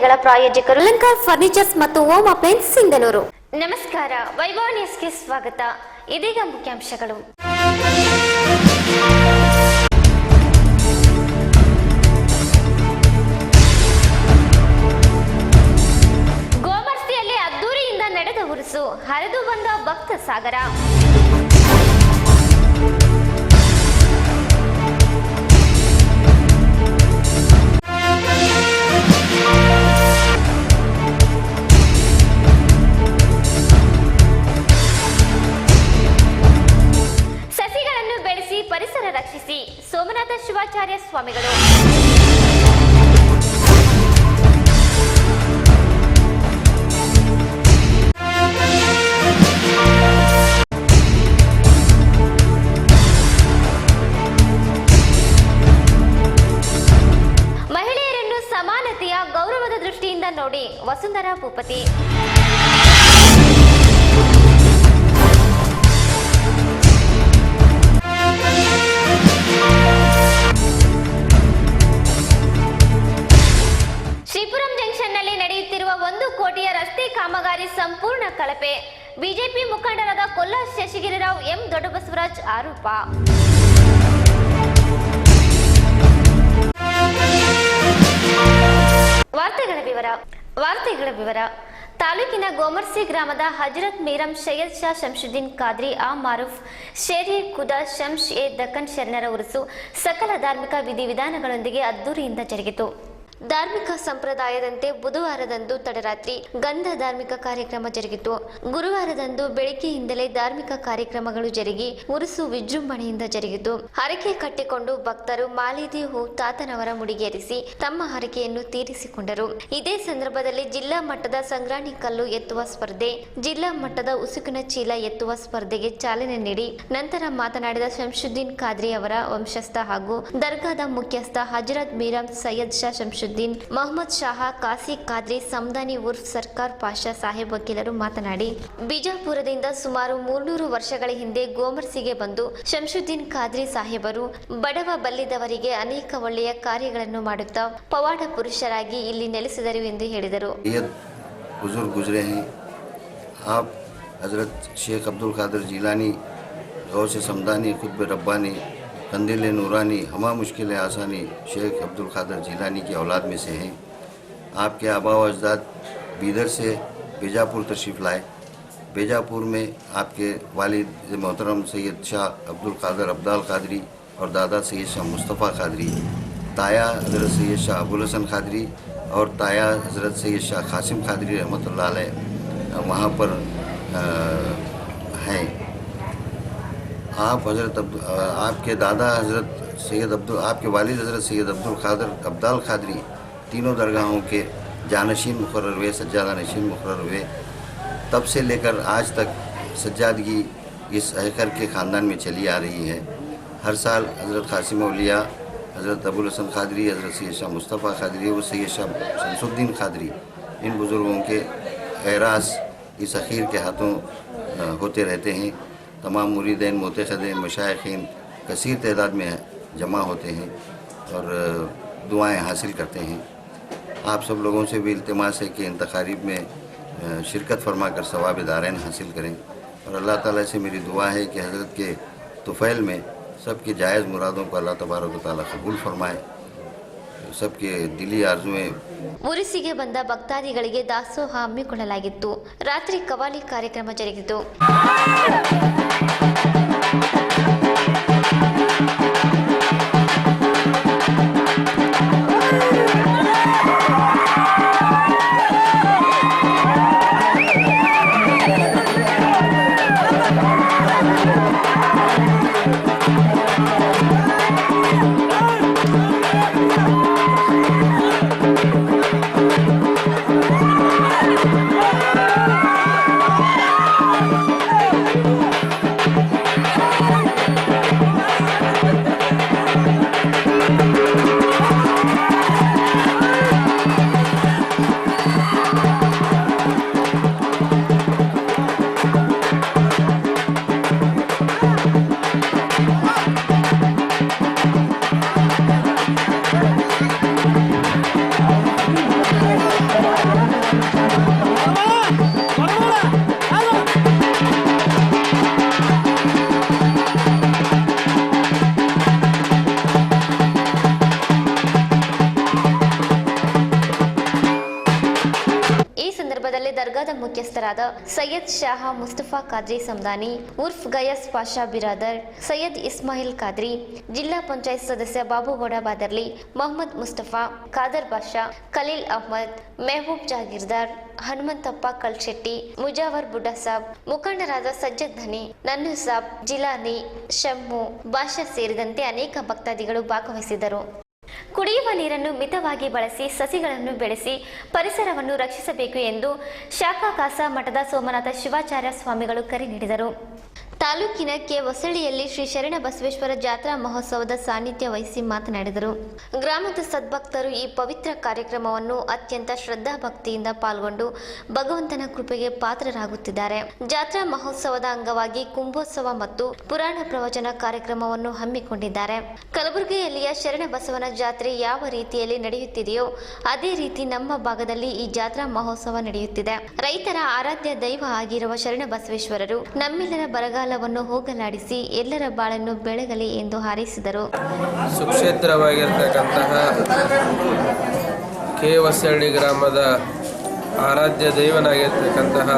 ಕಾರ್ಯಕ್ರಮಗಳ ಪ್ರಾಯೋಜಕರು ಅಲಂಕಾರ್ ಫರ್ನಿಚರ್ಸ್ ಮತ್ತು ಹೋಮ್ ಅಪ್ಲೈನ್ಸ್ ಸಿಂಧನೂರು. ನಮಸ್ಕಾರ, ವೈಭವ ನ್ಯೂಸ್ಗೆ ಸ್ವಾಗತ. ಇದೀಗ ಮುಖ್ಯಾಂಶಗಳು. ಗೋಮರ್ಸಿಯಲ್ಲಿ ಅದ್ದೂರಿಯಿಂದ ನಡೆದ ಉರುಸು, ಹರಿದು ಬಂದ ಭಕ್ತ ಸಾಗರ. ಸಸಿಗಳನ್ನು ಬೆಳೆಸಿ ಪರಿಸರ ರಕ್ಷಿಸಿ, ಸೋಮನಾಥ ಶಿವಾಚಾರ್ಯ ಸ್ವಾಮಿಗಳು. ಮಹಿಳೆಯರನ್ನು ಸಮಾನತೆಯ ಗೌರವದ ದೃಷ್ಟಿಯಿಂದ ನೋಡಿ, ವಸುಂಧರಾ ಭೂಪತಿ. ಶ್ರೀಪುರಂ ಜಂಕ್ಷನ್ನಲ್ಲಿ ನಡೆಯುತ್ತಿರುವ 1 ಕೋಟಿಯ ರಸ್ತೆ ಕಾಮಗಾರಿ ಸಂಪೂರ್ಣ ಕಳಪೆ. ಬಿಜೆಪಿ ಮುಖಂಡರಾದ ಕೊಲ್ಲ ಶಶಿಗಿರಿರಾವ್, ಎಂ ದೊಡ್ಡಬಸವರಾಜ್ ಆರೋಪ. ವಾರ್ತೆಗಳ ವಿವರ. ತಾಲೂಕಿನ ಗೋಮರ್ಸಿ ಗ್ರಾಮದ ಹಜರತ್ ಮೀರಂ ಸೈಯದ್ ಶಾ ಶಂಶುದ್ದೀನ್ ಖಾದ್ರಿ ಆ ಮಾರೂಫ್ ಶೇರಿ ಖುದಾ ಶಮ್ಶ್ ಎ ದಕ್ಕನ್ ಶರಣರ ಉರುಸು ಸಕಲ ಧಾರ್ಮಿಕ ವಿಧಿವಿಧಾನಗಳೊಂದಿಗೆ ಅದ್ದೂರಿಯಿಂದ ಜರುಗಿತು. ಧಾರ್ಮಿಕ ಸಂಪ್ರದಾಯದಂತೆ ಬುಧವಾರದಂದು ತಡರಾತ್ರಿ ಗಂಧ ಧಾರ್ಮಿಕ ಕಾರ್ಯಕ್ರಮ ಜರುಗಿತು. ಗುರುವಾರದಂದು ಬೆಳಗ್ಗೆಯಿಂದಲೇ ಧಾರ್ಮಿಕ ಕಾರ್ಯಕ್ರಮಗಳು ಜರುಗಿ ಉರುಸು ವಿಜೃಂಭಣೆಯಿಂದ ಜರುಗಿತು. ಹರಕೆ ಕಟ್ಟಿಕೊಂಡು ಭಕ್ತರು ಮಾಲಿದಿ ಹೂ ತಾತನವರ ಮುಡಿಗೇರಿಸಿ ತಮ್ಮ ಹರಕೆಯನ್ನು ತೀರಿಸಿಕೊಂಡರು. ಇದೇ ಸಂದರ್ಭದಲ್ಲಿ ಜಿಲ್ಲಾ ಮಟ್ಟದ ಸಂಗ್ರಾಣಿ ಕಲ್ಲು ಎತ್ತುವ ಸ್ಪರ್ಧೆ, ಜಿಲ್ಲಾ ಮಟ್ಟದ ಉಸುಕಿನ ಚೀಲ ಎತ್ತುವ ಸ್ಪರ್ಧೆಗೆ ಚಾಲನೆ ನೀಡಿ ನಂತರ ಮಾತನಾಡಿದ ಶಂಶುದ್ದೀನ್ ಖಾದ್ರಿ ಅವರ ವಂಶಸ್ಥ ಹಾಗೂ ದರ್ಗಾದ ಮುಖ್ಯಸ್ಥ ಹಜರತ್ ಮೀರಂ ಸೈಯದ್ ಶಾ ಶಂಶುದ್ದೀನ್ ಮೊಹಮ್ಮದ್ ಶಾಹ ಕಾಸಿ ಖಾದ್ರಿ ಸಮದಾನಿ ಉರ್ಫ್ ಸರ್ಕಾರ್ ಪಾಷಾ ಸಾಹೇಬ್ ವಕೀಲರು ಮಾತನಾಡಿ, ಬಿಜಾಪುರದಿಂದ ಸುಮಾರು 300 ವರ್ಷಗಳ ಹಿಂದೆ ಗೋಮರ್ಸಿಗೆ ಬಂದು ಶಂಶುದ್ದೀನ್ ಖಾದ್ರಿ ಸಾಹೇಬರು ಬಡವ ಬಲ್ಲಿದವರಿಗೆ ಅನೇಕ ಒಳ್ಳೆಯ ಕಾರ್ಯಗಳನ್ನು ಮಾಡುತ್ತಾ ಪವಾಡ ಪುರುಷರಾಗಿ ಇಲ್ಲಿ ನೆಲೆಸಿದರು ಎಂದು ಹೇಳಿದರು. हजरत शेख अब्दुल कादिर जिलानी गौसे समदानी खुतब रब्बानी कंदिल नूरानी हमा मुश्किल आसानी शेख अब्दुल कादिर जिलानी की औलाद में से हैं। आपके आबा व अजदाद बीदर से बीजापुर तशरीफ़ लाए। बीजापुर में आपके वालिद मोहतरम सैयद शाह अब्दुल कादिर अब्दाल कादरी और दादा सैयद शाह मुस्तफ़ा कादरी, ताया हज़रत सैयद शाह अबुल हसन कादरी और ताया हज़रत सैयद शाह कासिम कादरी रहमतुल्लाह अलैह वहाँ पर हैं। आप आपके दादा हज़रत सैयद अब्दुल आपके वालिद हज़रत सैयद अब्दुल कादिर अब्दाल कादरी तीनों दरगाहों के जानशीन मुकर्रर हुए, सज्जादा नशीन मुकर्रर हुए। तब से लेकर आज तक सज्जादगी इस हैकर के ख़ानदान में चली आ रही है। हर साल हज़रत कासिम औलिया, हज़रत अबुल हसन कादरी, हज़रत सैयद शाह मुस्तफ़ा कादरी और सैयद शाह शमसुद्दीन कादरी, इन बुज़ुर्गों के एरास इस अखीर के हाथों होते रहते हैं। तमाम मुरीदैन मोतक़दीन मशाइख़ीन कसीर तादाद में जमा होते हैं और दुआएं हासिल करते हैं। आप सब लोगों से भी इल्तिमास है कि इन तक़ारीब में शिरकत फरमा कर सवाब दारैन हासिल करें और अल्लाह ताला से मेरी दुआ है कि हज़रत के तुफ़ैल में सबकी जायज़ मुरादों को अल्लाह तबारक व तआला कबूल फरमाए। सबके दिली आर्जुएं. ಉರುಸಿಗೆ ಬಂದ ಭಕ್ತಾದಿಗಳಿಗೆ ದಾಸೋಹ ಹಮ್ಮಿಕೊಳ್ಳಲಾಗಿತ್ತು. ರಾತ್ರಿ ಕವಾಲಿ ಕಾರ್ಯಕ್ರಮ ಜರುಗಿತು. ದರ್ಗಾದ ಮುಖ್ಯಸ್ಥರಾದ ಸೈಯದ್ ಶಾಹ ಮುಸ್ತಫಾ ಖಾದ್ರಿ ಸಮದಾನಿ ಉರ್ಫ್ ಗಯಸ್ ಪಾಷಾ ಬಿರಾದರ್, ಸೈಯದ್ ಇಸ್ಮಾಯಿಲ್ ಖಾದ್ರಿ, ಜಿಲ್ಲಾ ಪಂಚಾಯತ್ ಸದಸ್ಯ ಬಾಬುಗೌಡ ಬಾದರ್ಲಿ, ಮೊಹಮ್ಮದ್ ಮುಸ್ತಫಾ, ಖಾದರ್ ಬಾಷಾ, ಖಲೀಲ್ ಅಹ್ಮದ್, ಮೆಹಬೂಬ್ ಜಾಗೀರ್ದಾರ್, ಹನುಮಂತಪ್ಪ ಕಲ್ಶೆಟ್ಟಿ, ಮುಜಾವರ್ ಬುಡ್ಡಾ ಸಾಬ್, ಮುಖಂಡರಾದ ಸಜ್ಜದ್ ಧನಿ, ನನ್ನು ಸಾಬ್, ಜಿಲಾನಿ, ಶಮ್ಮು, ಬಾಷಾ ಸೇರಿದಂತೆ ಅನೇಕ ಭಕ್ತಾದಿಗಳು ಭಾಗವಹಿಸಿದ್ದರು. ಕುಡಿಯುವ ನೀರನ್ನು ಮಿತವಾಗಿ ಬಳಸಿ ಸಸಿಗಳನ್ನು ಬೆಳೆಸಿ ಪರಿಸರವನ್ನು ರಕ್ಷಿಸಬೇಕು ಎಂದು ಶಾಖಾಕಾಸ ಮಠದ ಸೋಮನಾಥ ಶಿವಾಚಾರ್ಯ ಸ್ವಾಮಿಗಳು ಕರೆ ನೀಡಿದರು. ತಾಲೂಕಿನ ಹೊಸಳ್ಳಿಯಲ್ಲಿ ಶ್ರೀ ಶರಣ ಬಸವೇಶ್ವರ ಜಾತ್ರಾ ಮಹೋತ್ಸವದ ಸಾನ್ನಿಧ್ಯ ವಹಿಸಿ ಮಾತನಾಡಿದರು. ಗ್ರಾಮದ ಸದ್ಭಕ್ತರು ಈ ಪವಿತ್ರ ಕಾರ್ಯಕ್ರಮವನ್ನು ಅತ್ಯಂತ ಶ್ರದ್ಧಾಭಕ್ತಿಯಿಂದ ಪಾಲ್ಗೊಂಡು ಭಗವಂತನ ಕೃಪೆಗೆ ಪಾತ್ರರಾಗುತ್ತಿದ್ದಾರೆ. ಜಾತ್ರಾ ಮಹೋತ್ಸವದ ಅಂಗವಾಗಿ ಕುಂಭೋತ್ಸವ ಮತ್ತು ಪುರಾಣ ಪ್ರವಚನ ಕಾರ್ಯಕ್ರಮವನ್ನು ಹಮ್ಮಿಕೊಂಡಿದ್ದಾರೆ. ಕಲಬುರಗಿಯಲ್ಲಿಯ ಶರಣ ಬಸವನ ಜಾತ್ರೆ ಯಾವ ರೀತಿಯಲ್ಲಿ ನಡೆಯುತ್ತಿದೆಯೋ ಅದೇ ರೀತಿ ನಮ್ಮ ಭಾಗದಲ್ಲಿ ಈ ಜಾತ್ರಾ ಮಹೋತ್ಸವ ನಡೆಯುತ್ತಿದೆ. ರೈತರ ಆರಾಧ್ಯ ದೈವ ಆಗಿರುವ ಶರಣ ಬಸವೇಶ್ವರರು ನಮ್ಮೆಲ್ಲರ ಬರಗಾಲವನ್ನು ಹೋಗಲಾಡಿಸಿ ಎಲ್ಲರ ಬಾಳನ್ನು ಬೆಳಗಲಿ ಎಂದು ಹಾರೈಸಿದರು. ಸುಕ್ಷೇತ್ರವಾಗಿರ್ತಕ್ಕಂತಹ ಹೊಸಳ್ಳಿ ಗ್ರಾಮದ ಆರಾಧ್ಯ ದೈವನಾಗಿರ್ತಕ್ಕಂತಹ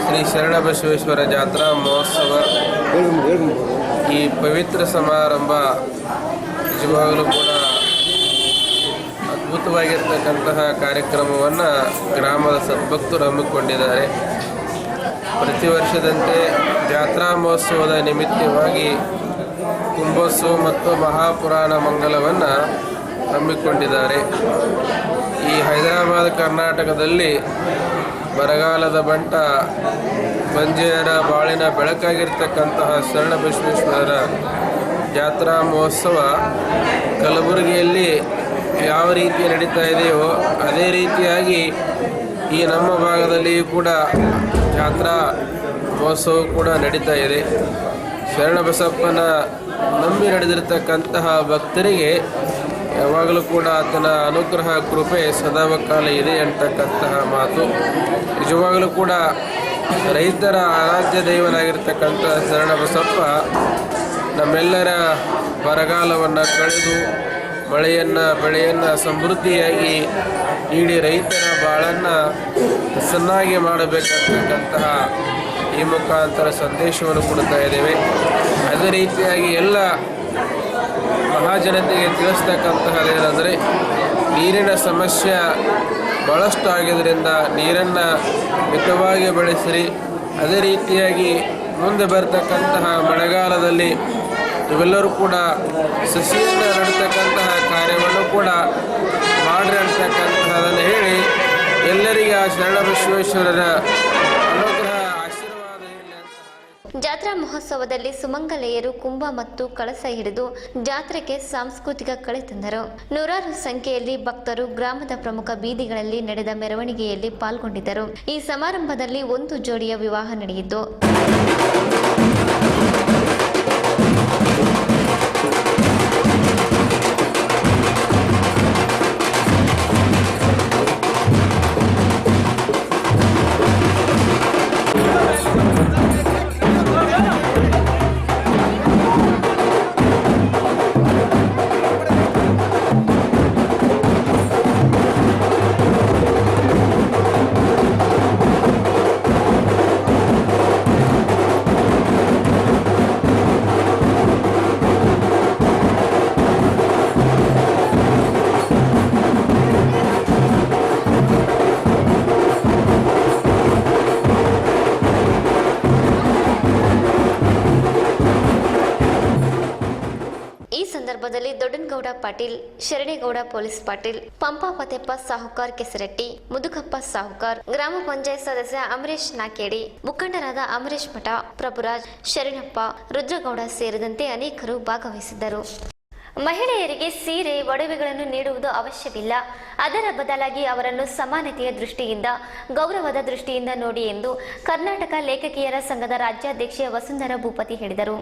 ಶ್ರೀ ಶರಣ ಬಸವೇಶ್ವರ ಜಾತ್ರಾ ಮಹೋತ್ಸವ ಈ ಪವಿತ್ರ ಸಮಾರಂಭ ನಿಜವಾಗಲೂ ಕೂಡ ಅದ್ಭುತವಾಗಿರ್ತಕ್ಕಂತಹ ಕಾರ್ಯಕ್ರಮವನ್ನು ಗ್ರಾಮದ ಸದ್ಭಕ್ತರು ಹಮ್ಮಿಕೊಂಡಿದ್ದಾರೆ. ಪ್ರತಿ ವರ್ಷದಂತೆ ಜಾತ್ರಾ ಮಹೋತ್ಸವದ ನಿಮಿತ್ತವಾಗಿ ಕುಂಭೋತ್ಸವ ಮತ್ತು ಮಹಾಪುರಾಣ ಮಂಗಲವನ್ನು ಹಮ್ಮಿಕೊಂಡಿದ್ದಾರೆ. ಈ ಹೈದರಾಬಾದ್ ಕರ್ನಾಟಕದಲ್ಲಿ ಬರಗಾಲದ ಬಂಟ ಬಂಜೆಯರ ಬಾಳಿನ ಬೆಳಕಾಗಿರ್ತಕ್ಕಂತಹ ಶರಣ ಬಸವೇಶ್ವರರ ಜಾತ್ರಾ ಮಹೋತ್ಸವ ಕಲಬುರಗಿಯಲ್ಲಿ ಯಾವ ರೀತಿ ನಡೀತಾ ಇದೆಯೋ ಅದೇ ರೀತಿಯಾಗಿ ಈ ನಮ್ಮ ಭಾಗದಲ್ಲಿಯೂ ಕೂಡ ಜಾತ್ರಾ ಮಹೋತ್ಸವ ಕೂಡ ನಡೀತಾ ಇದೆ. ಶರಣ ಬಸಪ್ಪನ ನಂಬಿ ನಡೆದಿರತಕ್ಕಂತಹ ಭಕ್ತರಿಗೆ ಯಾವಾಗಲೂ ಕೂಡ ಆತನ ಅನುಗ್ರಹ ಕೃಪೆ ಸದಾಕಾಲ ಇದೆ ಅಂತಕ್ಕಂತಹ ಮಾತು. ನಿಜವಾಗಲೂ ಕೂಡ ರೈತರ ಆರಾಧ್ಯ ದೈವನಾಗಿರ್ತಕ್ಕಂತಹ ಶರಣ ಬಸಪ್ಪ ನಮ್ಮೆಲ್ಲರ ಬರಗಾಲವನ್ನು ಕಳೆದು ಬೆಳೆಯನ್ನು ಸಮೃದ್ಧಿಯಾಗಿ ನೀಡಿ ರೈತರ ಬಾಳನ್ನು ಚೆನ್ನಾಗಿ ಮಾಡಬೇಕಂತಕ್ಕಂತಹ ಈ ಮುಖಾಂತರ ಸಂದೇಶವನ್ನು ಕೊಡ್ತಾ ಇದ್ದೇವೆ. ಅದೇ ರೀತಿಯಾಗಿ ಎಲ್ಲ ಮಹಾಜನತೆಗೆ ತಿಳಿಸ್ತಕ್ಕಂತಹದ್ದೇನೆಂದರೆ ನೀರಿನ ಸಮಸ್ಯೆ ಭಾಳಷ್ಟು ಆಗಿದ್ದರಿಂದ ನೀರನ್ನು ಮಿತವಾಗಿ ಬಳಸಿರಿ. ಅದೇ ರೀತಿಯಾಗಿ ಮುಂದೆ ಬರ್ತಕ್ಕಂತಹ ಮಳೆಗಾಲದಲ್ಲಿ ಇವೆಲ್ಲರೂ ಕೂಡ ಸಸಿಯನ್ನು ನೆಡ್ತಕ್ಕಂತಹ ಕಾರ್ಯವನ್ನು ಕೂಡ ಮಾಡ್ರಿ ಅಂತಕ್ಕಂತಹದನ್ನು ಹೇಳಿ ಎಲ್ಲರಿಗೆ ಆ ಶರಣ ಬಸವೇಶ್ವರರ ಅನುಗ್ರಹ ಆಶೀರ್ವಾದ ಇರಲಿ ಅಂತ. ಜಾತ್ರಾ ಮಹೋತ್ಸವದಲ್ಲಿ ಸುಮಂಗಲೆಯರು ಕುಂಭ ಮತ್ತು ಕಳಸ ಹಿಡಿದು ಜಾತ್ರೆಗೆ ಸಾಂಸ್ಕೃತಿಕ ಕಳೆ ತಂದರು. ನೂರಾರು ಸಂಖ್ಯೆಯಲ್ಲಿ ಭಕ್ತರು ಗ್ರಾಮದ ಪ್ರಮುಖ ಬೀದಿಗಳಲ್ಲಿ ನಡೆದ ಮೆರವಣಿಗೆಯಲ್ಲಿ ಪಾಲ್ಗೊಂಡಿದ್ದರು. ಈ ಸಮಾರಂಭದಲ್ಲಿ ಒಂದು ಜೋಡಿಯ ವಿವಾಹ ನಡೆಯಿತು. ಸಂದರ್ಭದಲ್ಲಿ ದೊಡ್ಡನಗೌಡ ಪಾಟೀಲ್, ಶರಣೇಗೌಡ ಪೊಲೀಸ್ ಪಾಟೀಲ್, ಪಂಪಾ ಫತೆಪ್ಪ ಸಾಹುಕಾರ್ ಕೆಸರಟ್ಟಿ, ಮುದುಕಪ್ಪ ಸಾಹುಕಾರ್, ಗ್ರಾಮ ಪಂಚಾಯತ್ ಸದಸ್ಯ ಅಮರೇಶ್ ನಾಕೇಡಿ, ಮುಖಂಡರಾದ ಅಮರೇಶ್ ಮಠ, ಪ್ರಭುರಾಜ್, ಶರಣಪ್ಪ, ರುದ್ರಗೌಡ ಸೇರಿದಂತೆ ಅನೇಕರು ಭಾಗವಹಿಸಿದ್ದರು. ಮಹಿಳೆಯರಿಗೆ ಸೀರೆ, ಒಡವೆಗಳನ್ನು ನೀಡುವುದು ಅವಶ್ಯವಿಲ್ಲ. ಅದರ ಬದಲಾಗಿ ಅವರನ್ನು ಸಮಾನತೆಯ ದೃಷ್ಟಿಯಿಂದ, ಗೌರವದ ದೃಷ್ಟಿಯಿಂದ ನೋಡಿ ಎಂದು ಕರ್ನಾಟಕ ಲೇಖಕಿಯರ ಸಂಘದ ರಾಜ್ಯಾಧ್ಯಕ್ಷೆ ವಸುಂಧರಾ ಭೂಪತಿ ಹೇಳಿದರು.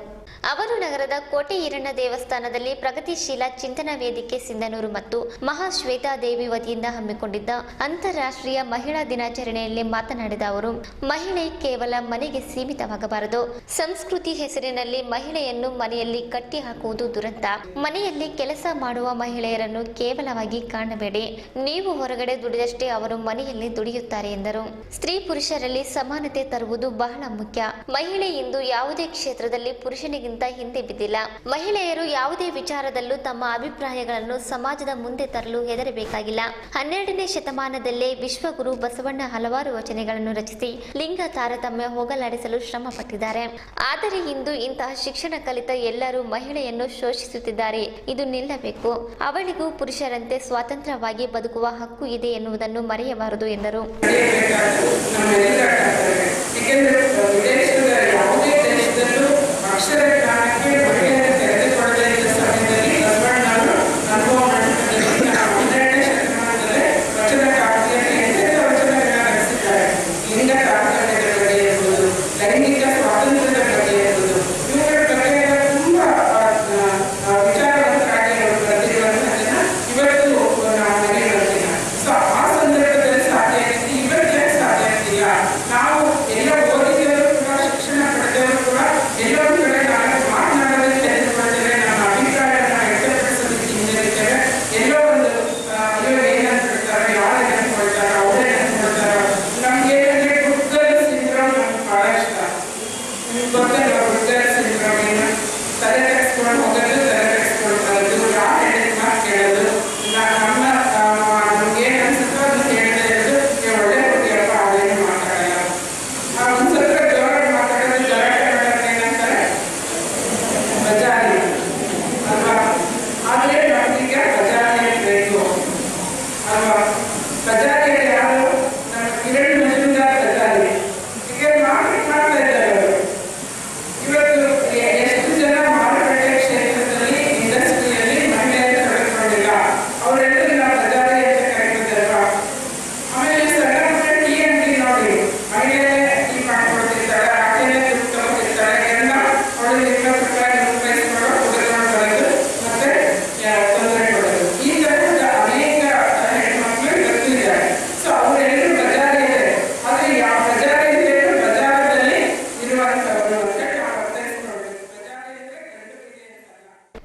ಅವರು ನಗರದ ಕೋಟೆ ಈರಣ್ಣ ದೇವಸ್ಥಾನದಲ್ಲಿ ಪ್ರಗತಿಶೀಲ ಚಿಂತನಾ ವೇದಿಕೆ ಸಿಂಧನೂರು ಮತ್ತು ಮಹಾಶ್ವೇತಾ ದೇವಿ ವತಿಯಿಂದ ಹಮ್ಮಿಕೊಂಡಿದ್ದ ಅಂತಾರಾಷ್ಟ್ರೀಯ ಮಹಿಳಾ ದಿನಾಚರಣೆಯಲ್ಲಿ ಮಾತನಾಡಿದ ಅವರು, ಮಹಿಳೆ ಕೇವಲ ಮನೆಗೆ ಸೀಮಿತವಾಗಬಾರದು. ಸಂಸ್ಕೃತಿ ಹೆಸರಿನಲ್ಲಿ ಮಹಿಳೆಯನ್ನು ಮನೆಯಲ್ಲಿ ಕಟ್ಟಿ ಹಾಕುವುದು ದುರಂತ. ಮನೆಯ ಮನೆಯಲ್ಲಿ ಕೆಲಸ ಮಾಡುವ ಮಹಿಳೆಯರನ್ನು ಕೇವಲವಾಗಿ ಕಾಣಬೇಡಿ. ನೀವು ಹೊರಗಡೆ ದುಡಿದಷ್ಟೇ ಅವರು ಮನೆಯಲ್ಲಿ ದುಡಿಯುತ್ತಾರೆ ಎಂದರು. ಸ್ತ್ರೀ ಪುರುಷರಲ್ಲಿ ಸಮಾನತೆ ತರುವುದು ಬಹಳ ಮುಖ್ಯ. ಮಹಿಳೆ ಇಂದು ಯಾವುದೇ ಕ್ಷೇತ್ರದಲ್ಲಿ ಪುರುಷನಿಗಿಂತ ಹಿಂದೆ ಬಿದ್ದಿಲ್ಲ. ಮಹಿಳೆಯರು ಯಾವುದೇ ವಿಚಾರದಲ್ಲೂ ತಮ್ಮ ಅಭಿಪ್ರಾಯಗಳನ್ನು ಸಮಾಜದ ಮುಂದೆ ತರಲು ಹೆದರಬೇಕಾಗಿಲ್ಲ. 12ನೇ ಶತಮಾನದಲ್ಲೇ ವಿಶ್ವಗುರು ಬಸವಣ್ಣ ಹಲವಾರು ವಚನಗಳನ್ನು ರಚಿಸಿ ಲಿಂಗ ತಾರತಮ್ಯ ಹೋಗಲಾಡಿಸಲು ಶ್ರಮ ಪಟ್ಟಿದ್ದಾರೆ. ಆದರೆ ಇಂದು ಇಂತಹ ಶಿಕ್ಷಣ ಕಲಿತ ಎಲ್ಲರೂ ಮಹಿಳೆಯನ್ನು ಶೋಷಿಸುತ್ತಿದ್ದಾರೆ. ಇದು ನಿಲ್ಲಬೇಕು. ಅವಳಿಗೂ ಪುರುಷರಂತೆ ಸ್ವಾತಂತ್ರ್ಯವಾಗಿ ಬದುಕುವ ಹಕ್ಕು ಇದೆ ಎನ್ನುವುದನ್ನು ಮರೆಯಬಾರದು ಎಂದರು.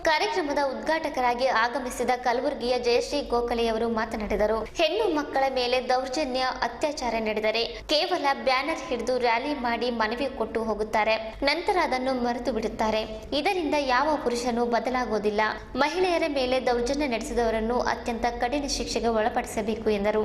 ಕಾರ್ಯಕ್ರಮದ ಉದ್ಘಾಟಕರಾಗಿ ಆಗಮಿಸಿದ ಕಲಬುರಗಿಯ ಜಯಶ್ರೀ ಗೋಖಲೆಯವರು ಮಾತನಾಡಿದರು. ಹೆಣ್ಣು ಮಕ್ಕಳ ಮೇಲೆ ದೌರ್ಜನ್ಯ, ಅತ್ಯಾಚಾರ ನಡೆದರೆ ಕೇವಲ ಬ್ಯಾನರ್ ಹಿಡಿದು ರ್ಯಾಲಿ ಮಾಡಿ ಮನವಿ ಕೊಟ್ಟು ಹೋಗುತ್ತಾರೆ. ನಂತರ ಅದನ್ನು ಮರೆತು ಬಿಡುತ್ತಾರೆ. ಇದರಿಂದ ಯಾವ ಪುರುಷನೂ ಬದಲಾಗೋದಿಲ್ಲ. ಮಹಿಳೆಯರ ಮೇಲೆ ದೌರ್ಜನ್ಯ ನಡೆಸಿದವರನ್ನು ಅತ್ಯಂತ ಕಠಿಣ ಶಿಕ್ಷೆಗೆ ಒಳಪಡಿಸಬೇಕು ಎಂದರು.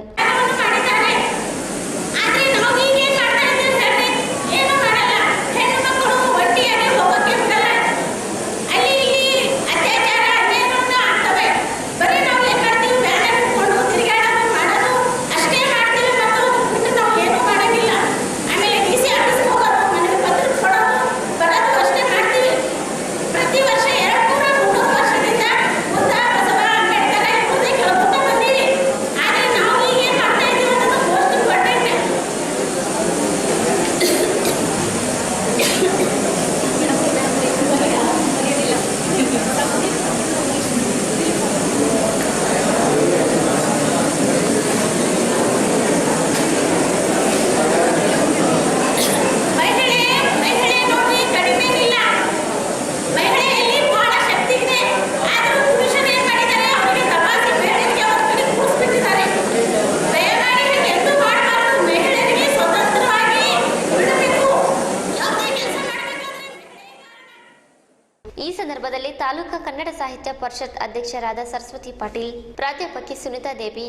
ಈ ಸಂದರ್ಭದಲ್ಲಿ ತಾಲೂಕಾ ಕನ್ನಡ ಸಾಹಿತ್ಯ ಪರಿಷತ್ ಅಧ್ಯಕ್ಷರಾದ ಸರಸ್ವತಿ ಪಾಟೀಲ್, ಪ್ರಾಧ್ಯಾಪಕಿ ಸುನಿತಾ ದೇವಿ,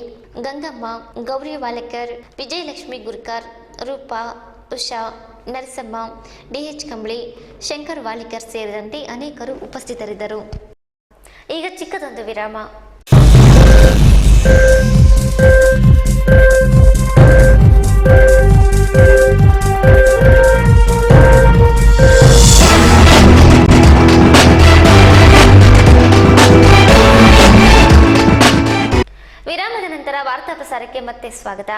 ಗಂಗಮ್ಮ, ಗೌರಿ ವಾಲೇಕರ್, ವಿಜಯಲಕ್ಷ್ಮಿ ಗುರ್ಕರ್, ರೂಪಾ, ಉಷಾ, ನರಸಮ್ಮ, ಡಿಎಚ್ ಕಂಬಳಿ, ಶಂಕರ್ ವಾಲೇಕರ್ ಸೇರಿದಂತೆ ಅನೇಕರು ಉಪಸ್ಥಿತರಿದ್ದರು. ಈಗ ಚಿಕ್ಕದೊಂದು ವಿರಾಮ. ವಿರಾಮದ ನಂತರ ವಾರ್ತಾ ಪ್ರಸಾರಕ್ಕೆ ಮತ್ತೆ ಸ್ವಾಗತ.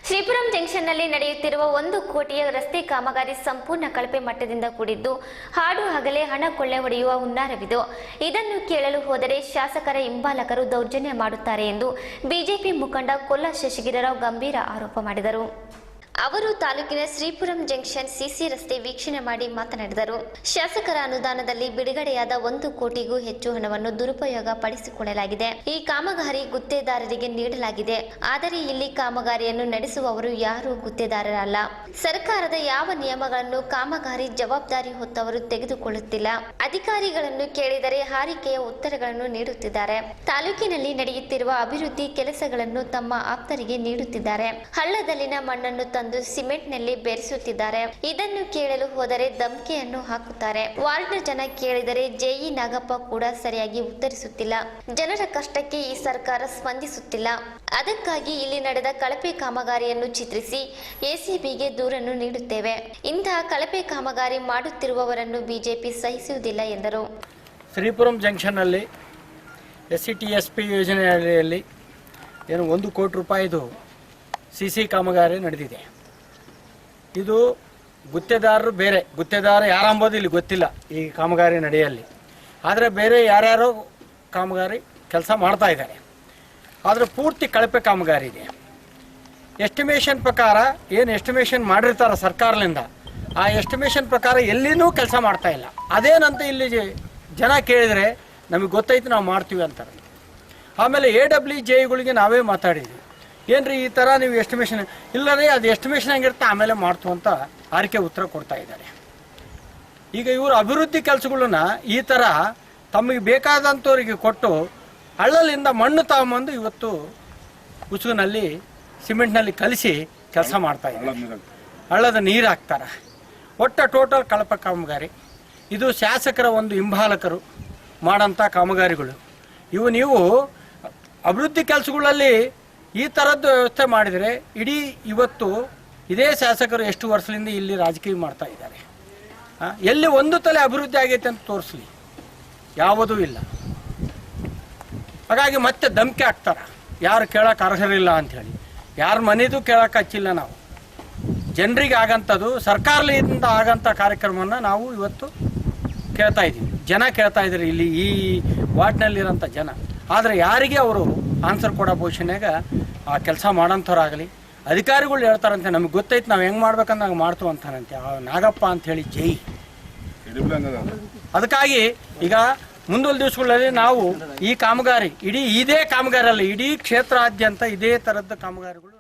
ಶ್ರೀಪುರಂ ಜಂಕ್ಷನ್ನಲ್ಲಿ ನಡೆಯುತ್ತಿರುವ 1 ಕೋಟಿಯ ರಸ್ತೆ ಕಾಮಗಾರಿ ಸಂಪೂರ್ಣ ಕಳಪೆ ಮಟ್ಟದಿಂದ ಕೂಡಿದ್ದು, ಹಾಡು ಹಗಲೇ ಹಣ ಕೊಳ್ಳೆ ಹೊಡೆಯುವ ಹುನ್ನಾರವಿದು. ಇದನ್ನು ಕೇಳಲು ಹೋದರೆ ಶಾಸಕರ ಹಿಂಬಾಲಕರು ದೌರ್ಜನ್ಯ ಮಾಡುತ್ತಾರೆ ಎಂದು ಬಿಜೆಪಿ ಮುಖಂಡ ಕೊಲ್ಲ ಶಶಿಗಿರಿರಾವ್ ಗಂಭೀರ ಆರೋಪ ಮಾಡಿದರು. ಅವರು ತಾಲೂಕಿನ ಶ್ರೀಪುರಂ ಜಂಕ್ಷನ್ ಸಿಸಿ ರಸ್ತೆ ವೀಕ್ಷಣೆ ಮಾಡಿ ಮಾತನಾಡಿದರು. ಶಾಸಕರ ಅನುದಾನದಲ್ಲಿ ಬಿಡುಗಡೆಯಾದ 1 ಕೋಟಿಗೂ ಹೆಚ್ಚು ಹಣವನ್ನು ದುರುಪಯೋಗ ಪಡಿಸಿಕೊಳ್ಳಲಾಗಿದೆ. ಈ ಕಾಮಗಾರಿ ಗುತ್ತೇದಾರರಿಗೆ ನೀಡಲಾಗಿದೆ. ಆದರೆ ಇಲ್ಲಿ ಕಾಮಗಾರಿಯನ್ನು ನಡೆಸುವವರು ಯಾರೂ ಗುತ್ತೇದಾರರಲ್ಲ. ಸರ್ಕಾರದ ಯಾವ ನಿಯಮಗಳನ್ನು ಕಾಮಗಾರಿ ಜವಾಬ್ದಾರಿ ಹೊತ್ತವರು ತೆಗೆದುಕೊಳ್ಳುತ್ತಿಲ್ಲ. ಅಧಿಕಾರಿಗಳನ್ನು ಕೇಳಿದರೆ ಹಾರಿಕೆಯ ಉತ್ತರಗಳನ್ನು ನೀಡುತ್ತಿದ್ದಾರೆ. ತಾಲೂಕಿನಲ್ಲಿ ನಡೆಯುತ್ತಿರುವ ಅಭಿವೃದ್ಧಿ ಕೆಲಸಗಳನ್ನು ತಮ್ಮ ಆಪ್ತರಿಗೆ ನೀಡುತ್ತಿದ್ದಾರೆ. ಹಳ್ಳದಲ್ಲಿನ ಮಣ್ಣನ್ನು ತಂದು ಸಿಮೆಂಟ್ನಲ್ಲಿ ಬೆರೆಸುತ್ತಿದ್ದಾರೆ. ಇದನ್ನು ಕೇಳಲು ಹೋದರೆ ಧಮಕಿಯನ್ನು ಹಾಕುತ್ತಾರೆ. ವಾರ್ಡ್ನ ಜನ ಕೇಳಿದರೆ ಜೆಇ ನಾಗಪ್ಪ ಕೂಡ ಸರಿಯಾಗಿ ಉತ್ತರಿಸುತ್ತಿಲ್ಲ. ಜನರ ಕಷ್ಟಕ್ಕೆ ಈ ಸರ್ಕಾರ ಸ್ಪಂದಿಸುತ್ತಿಲ್ಲ. ಅದಕ್ಕಾಗಿ ಇಲ್ಲಿ ನಡೆದ ಕಳಪೆ ಕಾಮಗಾರಿಯನ್ನು ಚಿತ್ರಿಸಿ ಎಸಿಬಿಗೆ ದೂರನ್ನು ನೀಡುತ್ತೇವೆ. ಇಂತಹ ಕಳಪೆ ಕಾಮಗಾರಿ ಮಾಡುತ್ತಿರುವವರನ್ನು ಬಿಜೆಪಿ ಸಹಿಸುವುದಿಲ್ಲ ಎಂದರು. ಶ್ರೀಪುರಂ ಜಂಕ್ಷನ್ನಲ್ಲಿ SCTSP ಯೋಜನೆ ಅಡಿಯಲ್ಲಿ ಏನು 1 ಕೋಟಿ ರೂಪಾಯಿದು CC ಕಾಮಗಾರಿ ನಡೆದಿದೆ. ಇದು ಗುತ್ತೇದಾರರು ಬೇರೆ, ಗುತ್ತೇದಾರ ಯಾರಂಬೋದು ಇಲ್ಲಿ ಗೊತ್ತಿಲ್ಲ ಈ ಕಾಮಗಾರಿ ನಡೆಯಲ್ಲಿ. ಆದರೆ ಬೇರೆ ಯಾರ್ಯಾರೋ ಕಾಮಗಾರಿ ಕೆಲಸ ಮಾಡ್ತಾ ಇದ್ದಾರೆ. ಆದರೆ ಪೂರ್ತಿ ಕಳಪೆ ಕಾಮಗಾರಿ ಇದೆ. ಎಸ್ಟಿಮೇಷನ್ ಪ್ರಕಾರ ಏನು ಎಸ್ಟಿಮೇಷನ್ ಮಾಡಿರ್ತಾರೆ ಸರ್ಕಾರದಿಂದ, ಆ ಎಸ್ಟಿಮೇಷನ್ ಪ್ರಕಾರ ಎಲ್ಲಿನೂ ಕೆಲಸ ಮಾಡ್ತಾ ಇಲ್ಲ. ಅದೇನಂತ ಇಲ್ಲಿ ಜನ ಕೇಳಿದರೆ ನಮಗೆ ಗೊತ್ತೈತೆ ನಾವು ಮಾಡ್ತೀವಿ ಅಂತಾರೆ. ಆಮೇಲೆ AWJಗಳಿಗೆ ನಾವೇ ಮಾತಾಡಿದ್ವಿ, ಏನ್ರಿ ಈ ಥರ ನೀವು ಎಸ್ಟಿಮೇಷನ್ ಇಲ್ಲರೇ ಅದು ಎಸ್ಟಿಮೇಷನ್ ಹಂಗಿರುತ್ತೆ ಆಮೇಲೆ ಮಾಡ್ತು ಅಂತ ಆರಿಕೆ ಉತ್ತರ ಕೊಡ್ತಾ ಇದ್ದಾರೆ. ಈಗ ಇವರು ಅಭಿವೃದ್ಧಿ ಕೆಲಸಗಳನ್ನ ಈ ಥರ ತಮಗೆ ಬೇಕಾದಂಥವ್ರಿಗೆ ಕೊಟ್ಟು ಹಳ್ಳಲಿಂದ ಮಣ್ಣು ತಗೊಂಬಂದು ಇವತ್ತು ಉಸುಗಿನಲ್ಲಿ ಸಿಮೆಂಟ್ನಲ್ಲಿ ಕಲಿಸಿ ಕೆಲಸ ಮಾಡ್ತಾ ಇದ್ದಾರೆ. ಹಳ್ಳದ ನೀರು ಹಾಕ್ತಾರೆ. ಟೋಟಲ್ ಕಳಪೆ ಕಾಮಗಾರಿ. ಇದು ಶಾಸಕರ ಒಂದು ಹಿಂಬಾಲಕರು ಮಾಡೋಂಥ ಕಾಮಗಾರಿಗಳು ಇವು. ನೀವು ಅಭಿವೃದ್ಧಿ ಕೆಲಸಗಳಲ್ಲಿ ಈ ಥರದ್ದು ವ್ಯವಸ್ಥೆ ಮಾಡಿದರೆ ಇಡೀ ಇವತ್ತು ಇದೇ ಶಾಸಕರು ಎಷ್ಟು ವರ್ಷದಿಂದ ಇಲ್ಲಿ ರಾಜಕೀಯ ಮಾಡ್ತಾ ಇದ್ದಾರೆ. ಎಲ್ಲಿ ಒಂದು ತಲೆ ಅಭಿವೃದ್ಧಿ ಆಗೈತೆ ಅಂತ ತೋರಿಸ್ಲಿ, ಯಾವುದೂ ಇಲ್ಲ. ಹಾಗಾಗಿ ಮತ್ತೆ ಧಮಕಿ ಹಾಕ್ತಾರೆ, ಯಾರು ಕೇಳೋಕೆ ಅರ್ಹರಿಲ್ಲ ಅಂಥೇಳಿ. ಯಾರ ಮನೆಯದು ಕೇಳೋಕೆ ಹಚ್ಚಿಲ್ಲ ನಾವು. ಜನರಿಗೆ ಆಗಂಥದ್ದು ಸರ್ಕಾರದಿಂದ ಆಗಂಥ ಕಾರ್ಯಕ್ರಮವನ್ನು ನಾವು ಇವತ್ತು ಕೇಳ್ತಾ ಇದ್ದೀವಿ. ಜನ ಕೇಳ್ತಾ ಇದ್ದಾರೆ ಇಲ್ಲಿ ಈ ವಾರ್ಡ್ನಲ್ಲಿರೋಂಥ ಜನ. ಆದರೆ ಯಾರಿಗೆ ಅವರು ಆನ್ಸರ್ ಕೊಡೋ ಪೊಸಿಷನ್ಯಾಗ ಆ ಕೆಲಸ ಮಾಡೋಂಥವ್ರಾಗಲಿ ಅಧಿಕಾರಿಗಳು ಹೇಳ್ತಾರಂತೆ, ನಮಗೆ ಗೊತ್ತೈತೆ ನಾವು ಹೆಂಗೆ ಮಾಡ್ಬೇಕಂತ ನಾವು ಮಾಡ್ತೀವಿ ಅಂತಾರಂತೆ ನಾಗಪ್ಪ ಅಂಥೇಳಿ ಜೈ. ಅದಕ್ಕಾಗಿ ಈಗ ಮುಂದೊಂದು ದಿವಸಗಳಲ್ಲಿ ನಾವು ಈ ಕಾಮಗಾರಿ ಇದೇ ಕಾಮಗಾರಿ ಅಲ್ಲ, ಇಡೀ ಕ್ಷೇತ್ರಾದ್ಯಂತ ಇದೇ ಥರದ್ದು ಕಾಮಗಾರಿಗಳು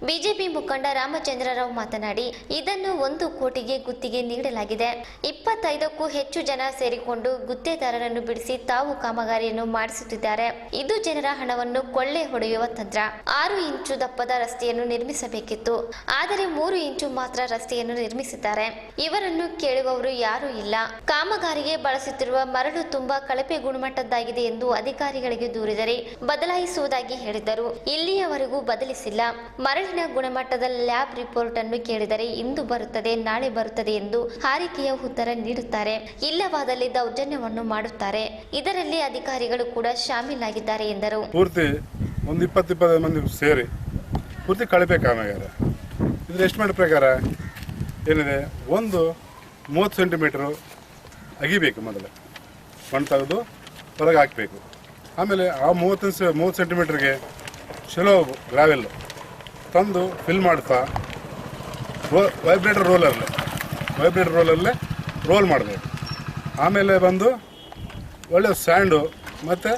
ಬಿಜೆಪಿ ಮುಖಂಡ ರಾಮಚಂದ್ರರಾವ್ ಮಾತನಾಡಿ, ಇದನ್ನು 1 ಕೋಟಿಗೆ ಗುತ್ತಿಗೆ ನೀಡಲಾಗಿದೆ. 25ಕ್ಕೂ ಹೆಚ್ಚು ಜನ ಸೇರಿಕೊಂಡು ಗುತ್ತೇದಾರರನ್ನು ಬಿಡಿಸಿ ತಾವು ಕಾಮಗಾರಿಯನ್ನು ಮಾಡಿಸುತ್ತಿದ್ದಾರೆ. ಇದು ಜನರ ಹಣವನ್ನು ಕೊಳ್ಳೆ ಹೊಡೆಯುವ ತಂತ್ರ. 6 ಇಂಚು ದಪ್ಪದ ರಸ್ತೆಯನ್ನು ನಿರ್ಮಿಸಬೇಕಿತ್ತು, ಆದರೆ 3 ಇಂಚು ಮಾತ್ರ ರಸ್ತೆಯನ್ನು ನಿರ್ಮಿಸಿದ್ದಾರೆ. ಇವರನ್ನು ಕೇಳುವವರು ಯಾರೂ ಇಲ್ಲ. ಕಾಮಗಾರಿಗೆ ಬಳಸುತ್ತಿರುವ ಮರಳು ತುಂಬಾ ಕಳಪೆ ಗುಣಮಟ್ಟದ್ದಾಗಿದೆ ಎಂದು ಅಧಿಕಾರಿಗಳಿಗೆ ದೂರಿದರೆ ಬದಲಾಯಿಸುವುದಾಗಿ ಹೇಳಿದರು. ಇಲ್ಲಿಯವರೆಗೂ ಬದಲಿಸಿಲ್ಲ. ಮರಳಿನ ಗುಣಮಟ್ಟದ ಲ್ಯಾಬ್ ರಿಪೋರ್ಟ್ ಅನ್ನು ಕೇಳಿದರೆ ಇಂದು ಬರುತ್ತದೆ, ನಾಳೆ ಬರುತ್ತದೆ ಎಂದು ಹಾರಿಕೆಯ ಉತ್ತರ ನೀಡುತ್ತಾರೆ. ಇಲ್ಲವಾದಲ್ಲಿ ದೌರ್ಜನ್ಯವನ್ನು ಮಾಡುತ್ತಾರೆ. ಇದರಲ್ಲಿ ಅಧಿಕಾರಿಗಳು ಕೂಡ ಶಾಮೀಲಾಗಿದ್ದಾರೆ ಎಂದರು. ಪೂರ್ತಿ ಒಂದು 20-25 ಮಂದಿ ಸೇರಿ ಪೂರ್ತಿ ಕಳಪೆ ಕಾಮಗಾರ. ಇದ್ರ ಎಸ್ಟಿಮೇಟ್ ಪ್ರಕಾರ ಏನಿದೆ, ಒಂದು 30 ಸೆಂಟಿಮೀಟರು ಅಗಿಬೇಕು. ಮೊದಲು ಮಣ್ಣು ತೆಗೆದು ಹೊರಗೆ ಹಾಕಬೇಕು. ಆಮೇಲೆ ಆ 30 ಸೆಂಟಿಮೀಟ್ರಿಗೆ ಚಲೋ ಗ್ರಾವೆಲ್ ತಂದು ಫಿಲ್ ಮಾಡ್ತಾ ವೈಬ್ರೇಟರ್ ರೋಲಲ್ಲೇ ರೋಲ್ ಮಾಡಬೇಕು. ಆಮೇಲೆ ಬಂದು ಒಳ್ಳೆ ಸ್ಯಾಂಡು ಮತ್ತು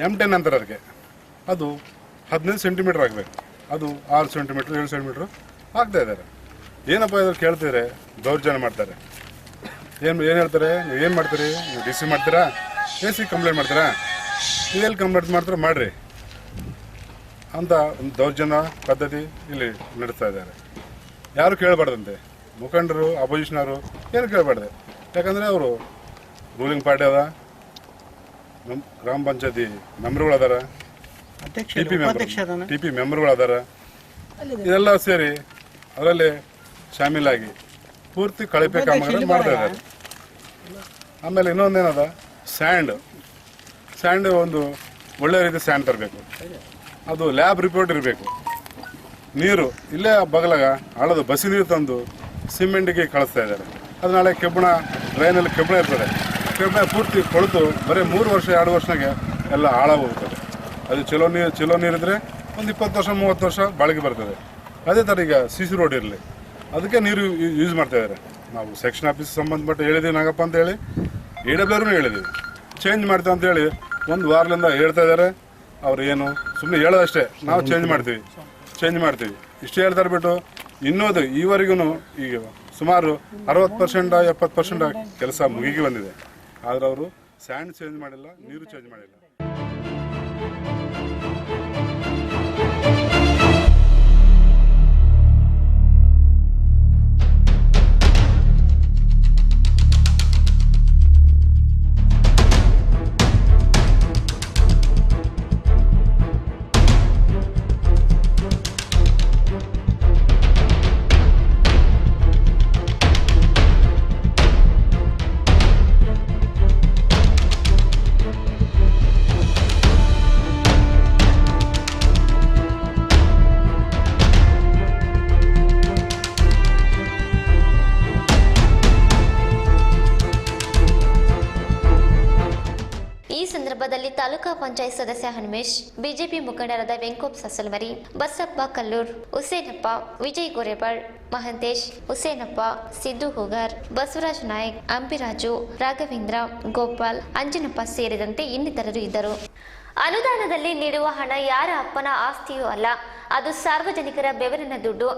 M10 ಅಂತಾರೆ ಅದಕ್ಕೆ, ಅದು 15 ಸೆಂಟಿಮೀಟ್ರ್ ಆಗಬೇಕು. ಅದು 6 ಸೆಂಟಿಮೀಟ್ರ್ 7 ಸೆಂಟಿಮೀಟ್ರು ಹಾಕ್ತಾ ಇದ್ದಾರೆ. ಏನಪ್ಪ ಇದ್ರು ಕೇಳ್ತಿದ್ರೆ ದೌರ್ಜನ್ಯ ಮಾಡ್ತಾರೆ. ಏನು ಹೇಳ್ತಾರೆ, ನೀವು ಏನು ಮಾಡ್ತೀರಿ, ನೀವು DC ಮಾಡ್ತೀರಾ, AC ಕಂಪ್ಲೇಂಟ್ ಮಾಡ್ತೀರಾ, ನೀವೆಲ್ಲಿ ಕಂಪ್ಲೇಂಟ್ ಮಾಡ್ತೀರಾ ಮಾಡಿರಿ ಅಂತ ಒಂದು ದೌರ್ಜನ್ಯ ಪದ್ಧತಿ ಇಲ್ಲಿ ನಡೆಸ್ತಾ ಇದ್ದಾರೆ. ಯಾರು ಕೇಳಬಾರ್ದಂತೆ, ಮುಖಂಡರು ಅಪೋಸಿಷನರು ಏನು ಕೇಳಬಾರ್ದೆ. ಯಾಕಂದರೆ ಅವರು ರೂಲಿಂಗ್ ಪಾರ್ಟಿ ಅದ, ನಮ್ಮ ಗ್ರಾಮ ಪಂಚಾಯತಿ ಮೆಂಬರ್ಗಳು ಅದಾರ, ಟಿ ಪಿ ಮೆಂಬರ್ಗಳು ಅದಾರ, ಇದೆಲ್ಲ ಸೇರಿ ಅದರಲ್ಲಿ ಶಾಮೀಲಾಗಿ ಪೂರ್ತಿ ಕಳಪೆ ಕಾಮಗಾರಿ ಮಾಡ್ತಾ ಇದ್ದಾರೆ. ಆಮೇಲೆ ಇನ್ನೊಂದೇನದ, ಸ್ಯಾಂಡ್ ಒಂದು ಒಳ್ಳೆ ರೀತಿ ಸ್ಯಾಂಡ್ ತರಬೇಕು, ಅದು ಲ್ಯಾಬ್ ರಿಪೋರ್ಟ್ ಇರಬೇಕು. ನೀರು ಇಲ್ಲೇ ಬಗಲಾಗ ಹಳದು ಬಸಿ ನೀರು ತಂದು ಸಿಮೆಂಟಿಗೆ ಕಳಿಸ್ತಾ ಇದ್ದಾರೆ. ಅದು ನಾಳೆ ಕೆಬ್ಬಣ ಡ್ರೈನಲ್ಲಿ ಕೆಬ್ಬಣ ಇರ್ತದೆ, ಕೆಬ್ಬಣ ಪೂರ್ತಿ ಕೊಳೆತು ಬರೀ 3 ವರ್ಷ 2 ವರ್ಷನಾಗೆ ಎಲ್ಲ ಹಾಳಾಗೋಗ್ತದೆ. ಅದು ಚಲೋ ನೀರಿದ್ರೆ ಒಂದು 20 ವರ್ಷ 30 ವರ್ಷ ಬಾಳಿಕೆ ಬರ್ತದೆ. ಅದೇ ಥರ ಈಗ CC ರೋಡ್ ಇರಲಿ, ಅದಕ್ಕೆ ನೀರು ಯೂಸ್ ಮಾಡ್ತಾ ಇದ್ದಾರೆ. ನಾವು ಸೆಕ್ಷನ್ ಆಫೀಸ್ ಸಂಬಂಧಪಟ್ಟ ಹೇಳಿದ್ದೀವಿ ನಾಗಪ್ಪ ಅಂತ ಹೇಳಿ, AWRನೂ ಹೇಳಿದ್ದೀವಿ, ಚೇಂಜ್ ಮಾಡ್ತೀವಿ ಅಂತೇಳಿ 1 ವಾರದಿಂದ ಹೇಳ್ತಾ ಇದ್ದಾರೆ. ಅವ್ರು ಏನು ಸುಮ್ಮನೆ ಹೇಳೋದಷ್ಟೇ, ನಾವು ಚೇಂಜ್ ಮಾಡ್ತೀವಿ ಇಷ್ಟೇ ಹೇಳ್ತಾರೆ ಬಿಟ್ಟು ಇನ್ನೋದು ಈವರೆಗೂ ಈಗ ಸುಮಾರು 60% 70% ಕೆಲಸ ಮುಗಿಗೆ ಬಂದಿದೆ. ಆದರೆ ಅವರು ಸ್ಯಾಂಡ್ ಚೇಂಜ್ ಮಾಡಿಲ್ಲ, ನೀರು ಚೇಂಜ್ ಮಾಡಿಲ್ಲ. ಸಂದರ್ಭದಲ್ಲಿ ತಾಲೂಕಾ ಪಂಚಾಯತ್ ಸದಸ್ಯ ಹನುಮೇಶ್, ಬಿಜೆಪಿ ಮುಖಂಡರಾದ ವೆಂಕೋಪ್ ಸಸಲ್ಮರಿ, ಬಸಪ್ಪ ಕಲ್ಲೂರ್, ಹುಸೇನಪ್ಪ, ವಿಜಯ್ ಗೋರೆಬಾಳ್, ಮಹಂತೇಶ್, ಹುಸೇನಪ್ಪ, ಸಿದ್ದು ಹೋಗಾರ್, ಬಸವರಾಜ್ ನಾಯಕ್, ಅಂಬಿರಾಜು, ರಾಘವೇಂದ್ರ, ಗೋಪಾಲ್, ಅಂಜನಪ್ಪ ಸೇರಿದಂತೆ ಇನ್ನಿತರರು ಇದ್ದರು. ಅನುದಾನದಲ್ಲಿ ನೀಡುವ ಹಣ ಯಾರ ಅಪ್ಪನ ಆಸ್ತಿಯೂ ಅಲ್ಲ, ಅದು ಸಾರ್ವಜನಿಕರ ಬೆವರಿನ ದುಡ್ಡು.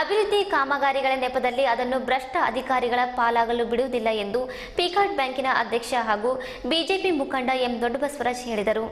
ಅಭಿವೃದ್ಧಿ ಕಾಮಗಾರಿಗಳ ನೆಪದಲ್ಲಿ ಅದನ್ನು ಭ್ರಷ್ಟ ಅಧಿಕಾರಿಗಳ ಪಾಲಾಗಲು ಬಿಡುವುದಿಲ್ಲ ಎಂದು ಪಿಕಾರ್ಡ್ ಬ್ಯಾಂಕಿನ ಅಧ್ಯಕ್ಷ ಹಾಗೂ ಬಿಜೆಪಿ ಮುಖಂಡ ಎಂ ದೊಡ್ಡಬಸವರಾಜ್ ಹೇಳಿದರು.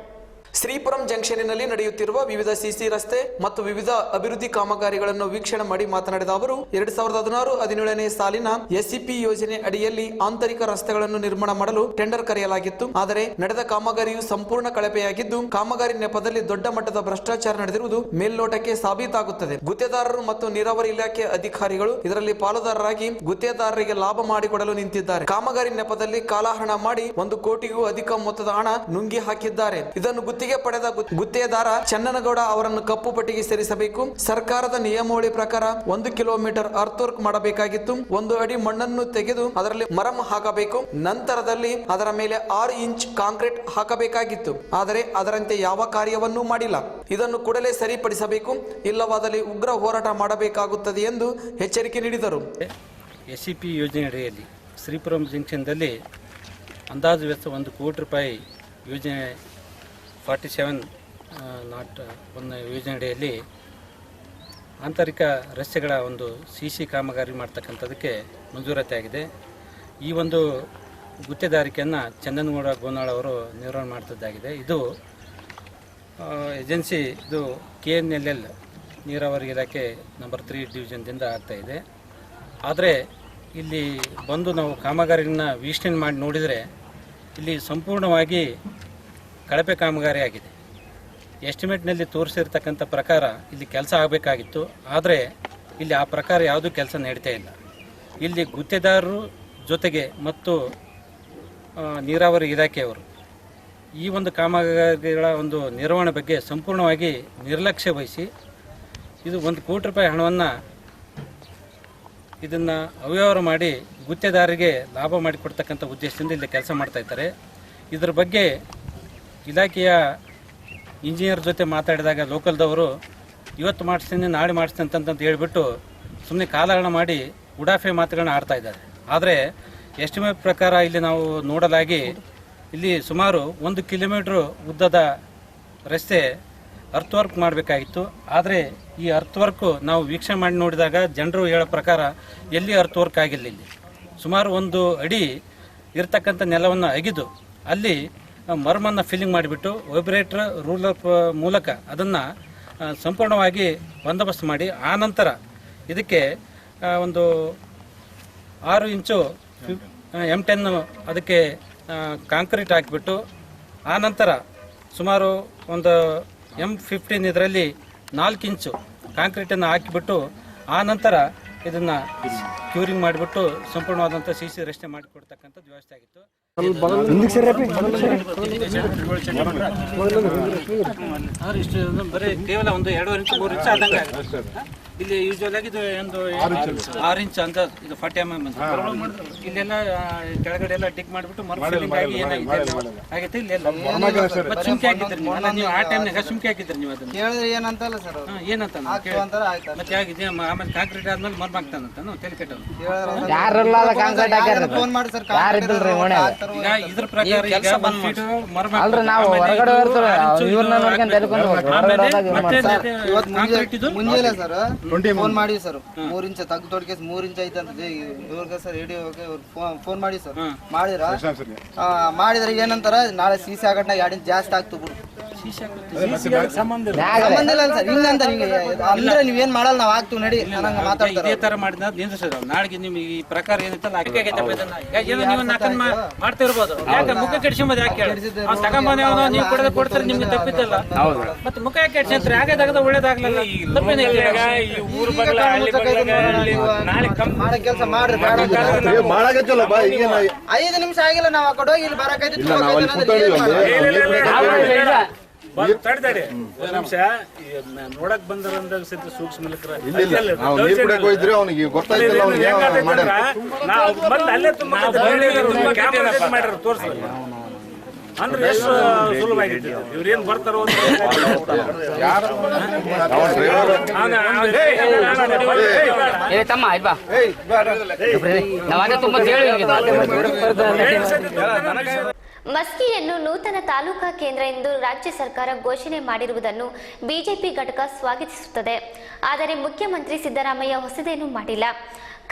ಶ್ರೀಪುರಂ ಜಂಕ್ಷನ್ನಲ್ಲಿ ನಡೆಯುತ್ತಿರುವ ವಿವಿಧ ಸಿಸಿ ರಸ್ತೆ ಮತ್ತು ವಿವಿಧ ಅಭಿವೃದ್ಧಿ ಕಾಮಗಾರಿಗಳನ್ನು ವೀಕ್ಷಣೆ ಮಾಡಿ ಮಾತನಾಡಿದ ಅವರು 2016-17ನೇ ಸಾಲಿನ ಎಸ್ಸಿಪಿ ಯೋಜನೆ ಅಡಿಯಲ್ಲಿ ಆಂತರಿಕ ರಸ್ತೆಗಳನ್ನು ನಿರ್ಮಾಣ ಮಾಡಲು ಟೆಂಡರ್ ಕರೆಯಲಾಗಿತ್ತು. ಆದರೆ ನಡೆದ ಕಾಮಗಾರಿಯು ಸಂಪೂರ್ಣ ಕಳಪೆಯಾಗಿದ್ದು ಕಾಮಗಾರಿ ನೆಪದಲ್ಲಿ ದೊಡ್ಡ ಮಟ್ಟದ ಭ್ರಷ್ಟಾಚಾರ ನಡೆದಿರುವುದು ಮೇಲ್ನೋಟಕ್ಕೆ ಸಾಬೀತಾಗುತ್ತದೆ. ಗುತ್ತೇದಾರರು ಮತ್ತು ನೀರಾವರಿ ಇಲಾಖೆ ಅಧಿಕಾರಿಗಳು ಇದರಲ್ಲಿ ಪಾಲುದಾರರಾಗಿ ಗುತ್ತೇದಾರರಿಗೆ ಲಾಭ ಮಾಡಿಕೊಡಲು ನಿಂತಿದ್ದಾರೆ. ಕಾಮಗಾರಿ ನೆಪದಲ್ಲಿ ಕಾಲಹರಣ ಮಾಡಿ 1 ಕೋಟಿಗೂ ಅಧಿಕ ಮೊತ್ತದ ಹಣ ನುಂಗಿ ಹಾಕಿದ್ದಾರೆ. ಇದನ್ನು ಪಡೆದ ಗುತ್ತೇದಾರ ಚನ್ನನಗೌಡ ಅವರನ್ನು ಕಪ್ಪು ಪಟ್ಟಿಗೆ ಸೇರಿಸಬೇಕು. ಸರ್ಕಾರದ ನಿಯಮಾವಳಿ ಪ್ರಕಾರ 1 ಕಿಲೋಮೀಟರ್ ಅರ್ತ್ ವರ್ಕ್ ಮಾಡಬೇಕಾಗಿತ್ತು. 1 ಅಡಿ ಮಣ್ಣನ್ನು ತೆಗೆದು ಅದರಲ್ಲಿ ಮರಂ ಹಾಕಬೇಕು. ನಂತರದಲ್ಲಿ ಅದರ ಮೇಲೆ 6 ಇಂಚ್ ಕಾಂಕ್ರೀಟ್ ಹಾಕಬೇಕಾಗಿತ್ತು. ಆದರೆ ಅದರಂತೆ ಯಾವ ಕಾರ್ಯವನ್ನೂ ಮಾಡಿಲ್ಲ. ಇದನ್ನು ಕೂಡಲೇ ಸರಿಪಡಿಸಬೇಕು, ಇಲ್ಲವಾದಲ್ಲಿ ಉಗ್ರ ಹೋರಾಟ ಮಾಡಬೇಕಾಗುತ್ತದೆ ಎಂದು ಎಚ್ಚರಿಕೆ ನೀಡಿದರು. ಎಸ್ಸಿಪಿ ಯೋಜನೆ ಅಡಿಯಲ್ಲಿ ಶ್ರೀಪುರಂ ಜಂಕ್ಷನ್ದಲ್ಲಿ ಅಂದಾಜು ವೆಚ್ಚ 1 ಕೋಟಿ ರೂಪಾಯಿ ಯೋಜನೆ 4701 ಯೋಜನೆಯಡಿಯಲ್ಲಿ ಆಂತರಿಕ ರಸ್ತೆಗಳ ಒಂದು CC ಕಾಮಗಾರಿ ಮಾಡ್ತಕ್ಕಂಥದ್ದಕ್ಕೆ ಮಂಜೂರಾತಿ ಆಗಿದೆ. ಈ ಒಂದು ಗುತ್ತೇದಾರಿಕೆಯನ್ನು ಚಂದನಗೌಡ ಗೋನಾಳ್ ಅವರು ನಿರ್ವಹಣೆ ಮಾಡ್ತಿದ್ದಾಗಿದೆ. ಇದು ಏಜೆನ್ಸಿ ಇದು KNLL ನೀರಾವರಿ ಇಲಾಖೆ ನಂಬರ್ 3 ಡಿವಿಷನ್ದಿಂದ ಆಗ್ತಾಯಿದೆ. ಆದರೆ ಇಲ್ಲಿ ಬಂದು ನಾವು ಕಾಮಗಾರಿಯನ್ನು ವೀಕ್ಷಣೆ ಮಾಡಿ ನೋಡಿದರೆ ಇಲ್ಲಿ ಸಂಪೂರ್ಣವಾಗಿ ಕಳಪೆ ಕಾಮಗಾರಿ ಆಗಿದೆ. ಎಸ್ಟಿಮೇಟ್ನಲ್ಲಿ ತೋರಿಸಿರ್ತಕ್ಕಂಥ ಪ್ರಕಾರ ಇಲ್ಲಿ ಕೆಲಸ ಆಗಬೇಕಾಗಿತ್ತು, ಆದರೆ ಇಲ್ಲಿ ಆ ಪ್ರಕಾರ ಯಾವುದೂ ಕೆಲಸ ನಡೀತಾ ಇಲ್ಲ. ಇಲ್ಲಿ ಗುತ್ತೇದಾರರು ಜೊತೆಗೆ ಮತ್ತು ನೀರಾವರಿ ಇಲಾಖೆಯವರು ಈ ಒಂದು ಕಾಮಗಾರಿಗಳ ಒಂದು ನಿರ್ವಹಣೆ ಬಗ್ಗೆ ಸಂಪೂರ್ಣವಾಗಿ ನಿರ್ಲಕ್ಷ್ಯ ವಹಿಸಿ ಇದು 1 ಕೋಟಿ ರೂಪಾಯಿ ಹಣವನ್ನು ಇದನ್ನು ಅವ್ಯವಹಾರ ಮಾಡಿ ಗುತ್ತೇದಾರರಿಗೆ ಲಾಭ ಮಾಡಿಕೊಡ್ತಕ್ಕಂಥ ಉದ್ದೇಶದಿಂದ ಇಲ್ಲಿ ಕೆಲಸ ಮಾಡ್ತಾಯಿದ್ದಾರೆ. ಇದರ ಬಗ್ಗೆ ಇಲಾಖೆಯ ಇಂಜಿನಿಯರ್ ಜೊತೆ ಮಾತಾಡಿದಾಗ ಲೋಕಲ್ದವರು ಇವತ್ತು ಮಾಡಿಸ್ತೀನಿ ನಾಳೆ ಮಾಡಿಸ್ತೀನಿ ಅಂತಂತ ಹೇಳಿಬಿಟ್ಟು ಸುಮ್ಮನೆ ಕಾಲಹರಣ ಮಾಡಿ ಉಡಾಫೆ ಮಾತುಗಳನ್ನ ಆಡ್ತಾ ಇದ್ದಾರೆ. ಆದರೆ ಎಸ್ಟಿಮೇಟ್ ಪ್ರಕಾರ ಇಲ್ಲಿ ನಾವು ನೋಡಲಾಗಿ ಇಲ್ಲಿ ಸುಮಾರು 1 ಕಿಲೋಮೀಟ್ರ್ ಉದ್ದದ ರಸ್ತೆ ಅರ್ತ್ ವರ್ಕ್ ಮಾಡಬೇಕಾಗಿತ್ತು. ಆದರೆ ಈ ಅರ್ತ್ ವರ್ಕು ನಾವು ವೀಕ್ಷಣೆ ಮಾಡಿ ನೋಡಿದಾಗ ಜನರು ಹೇಳೋ ಪ್ರಕಾರ ಎಲ್ಲಿ ಅರ್ತ್ ವರ್ಕ್ ಆಗಿಲ್ಲ. ಇಲ್ಲಿ ಸುಮಾರು 1 ಅಡಿ ಇರ್ತಕ್ಕಂಥ ನೆಲವನ್ನು ಅಗಿದು ಅಲ್ಲಿ ಮರಮನ್ನು ಫಿಲ್ಲಿಂಗ್ ಮಾಡಿಬಿಟ್ಟು ವೈಬ್ರೇಟರ್ ರೂಲರ್ ಮೂಲಕ ಅದನ್ನು ಸಂಪೂರ್ಣವಾಗಿ ಬಂದೋಬಸ್ತ್ ಮಾಡಿ ಆನಂತರ ಇದಕ್ಕೆ ಒಂದು 6 ಇಂಚು M10 ಅದಕ್ಕೆ ಕಾಂಕ್ರೀಟ್ ಹಾಕಿಬಿಟ್ಟು ಆ ನಂತರ ಸುಮಾರು ಒಂದು M15 ಇದರಲ್ಲಿ 4 ಇಂಚು ಕಾಂಕ್ರೀಟನ್ನು ಹಾಕಿಬಿಟ್ಟು ಆ ನಂತರ ಇದನ್ನು ಕ್ಯೂರಿಂಗ್ ಮಾಡಿಬಿಟ್ಟು ಸಂಪೂರ್ಣವಾದಂಥ CC ರಸ್ತೆ ಮಾಡಿಕೊಡ್ತಕ್ಕಂಥದ್ದು ವ್ಯವಸ್ಥೆ ಆಗಿತ್ತು. ಬರೀ ಕೇವಲ ಒಂದು 2.5 ಇಂಚು 3 ಇಂಚು ಆದಂಗೆ ಆಗುತ್ತೆ. ಇಲ್ಲಿ ಯೂಶುವಲ್ ಆಗಿ ಇದು ಒಂದು 6 ಇಂಚ್ ಅಂತ ಇದು 40 mm ಇಲ್ಲೆಲ್ಲ ಕೆಳಗಡೆ ಎಲ್ಲ ಡಿಗ್ ಮಾಡಿಬಿಟ್ಟು ಮರಫಿಲ್ಲಿಂಗ್ ಆಗಿ ಆಗೈತೆ. ಇಲ್ಲೆಲ್ಲ ಮತ್ತೆ ಸುಮ್ಕೆ ಹಾಕಿದ್ರಿ ನೀವು ಆ ಟೈಮ್ನಾಗ ಸುಮ್ಕೆ ಹಾಕಿದ್ರಿ ನೀವು ಅದನ್ನ ಕೇಳಿದ್ರೆ ಏನಂತಲ್ಲ ಸರ್ ಏನಂತ ಮತ್ತೆ ಆಗಿದೆ. ಆಮೇಲೆ ಕಾಂಕ್ರೀಟ್ ಆದ್ಮೇಲೆ ಮರ್ ಮಾಡ್ತಾನಂತ ತಲೆ ಕೆಟ್ಟವನು. ಫೋನ್ ಮಾಡಿ ಸರ್ ಈಗ ಇದ್ರ ಪ್ರಕಾರ ಈಗ ಮುಂಜಾನೆ ಸರ್ ಫೋನ್ ಮಾಡಿ ಸರ್ 3 ಇಂಚ್ ತಗ್ಗು ತೊಡ್ಕೇಸ್ 3 ಇಂಚ್ ಐತೆ ಅಂತ ಇವ್ರಿಗೆ ಸರ್ ರೇಡಿಯೋಗೆ ಫೋನ್ ಮಾಡಿ ಸರ್ ಮಾಡಿದ್ರೆ ಏನಂತಾರ ನಾಳೆ CC ಆಗಟ್ನಾಗ 2 ಇಂಚ್ ಜಾಸ್ತಿ ಆಗ್ತು ಬಿಡು. ಸಂಬಂಧ ಇಲ್ಲ ಸರ್ ಹಿಂಗಂತ ಅಂದ್ರೆ ನೀವೇನ್ ಮಾಡಲ್ಲ ನಾವ್ ಆಗ್ತೀವಿ ನಡಿ ನಂಗೆ ಮಾತಾಡ್ತಾರೆ. ಇದೇ ತರ ಮಾಡಿದ ನಿಂದ್ರಿಸಿದ್ರು ನಾಳೆಗೆ ನಿಮ್ಗೆ ಈ ಪ್ರಕಾರ ಏನೈತಲ್ಲ ನೀವು ಮಾಡ್ತಾ ಇರ್ಬೋದು. ಯಾಕೆ ಮುಖ ಕೆಡ್ಸಂಬೋದು? ಯಾಕೆ ಅವ್ನು ತಗೊಂಬಂದ ನೀವು ಕೊಡೋದು ಕೊಡ್ತಾರೆ ನಿಮ್ಗೆ ತಪ್ಪಿದ್ದಲ್ಲ. ಮತ್ತೆ ಮುಖ ಯಾಕೆ ಕೆಡ್ಸಂತಾರೆ? ಹಾಗಾದಾಗ ಒಳ್ಳೇದಾಗ್ಲಿಲ್ಲ. ಊರು ಬಗಲ ಮಾಡೋ ಕೆಲಸ ಮಾಡ್ರಿ. 5 ನಿಮಿಷ ಆಗಿಲ್ಲ ನಾವು ಆ ಕಡೆ ಹೋಗಿ ಇಲ್ಲಿ ಬರಕೈತಿ ನೋಡಕ್ ಬಂದ್ರ ಸೂಕ್ಷ್ಮ ತೋರ್ಸ ಅಂದ್ರೆ ಎಷ್ಟು ಸುಲಭ ಆಗಿತ್ತು. ಇವ್ರೇನ್ ಬರ್ತಾರೋ ಮಸ್ಕಿಯನ್ನು ನೂತನ ತಾಲೂಕಾ ಕೇಂದ್ರ ಎಂದು ರಾಜ್ಯ ಸರ್ಕಾರ ಘೋಷಣೆ ಮಾಡಿರುವುದನ್ನು ಬಿಜೆಪಿ ಘಟಕ ಸ್ವಾಗತಿಸುತ್ತದೆ. ಆದರೆ ಮುಖ್ಯಮಂತ್ರಿ ಸಿದ್ದರಾಮಯ್ಯ ಹೊಸದೇನೂ ಮಾಡಿಲ್ಲ.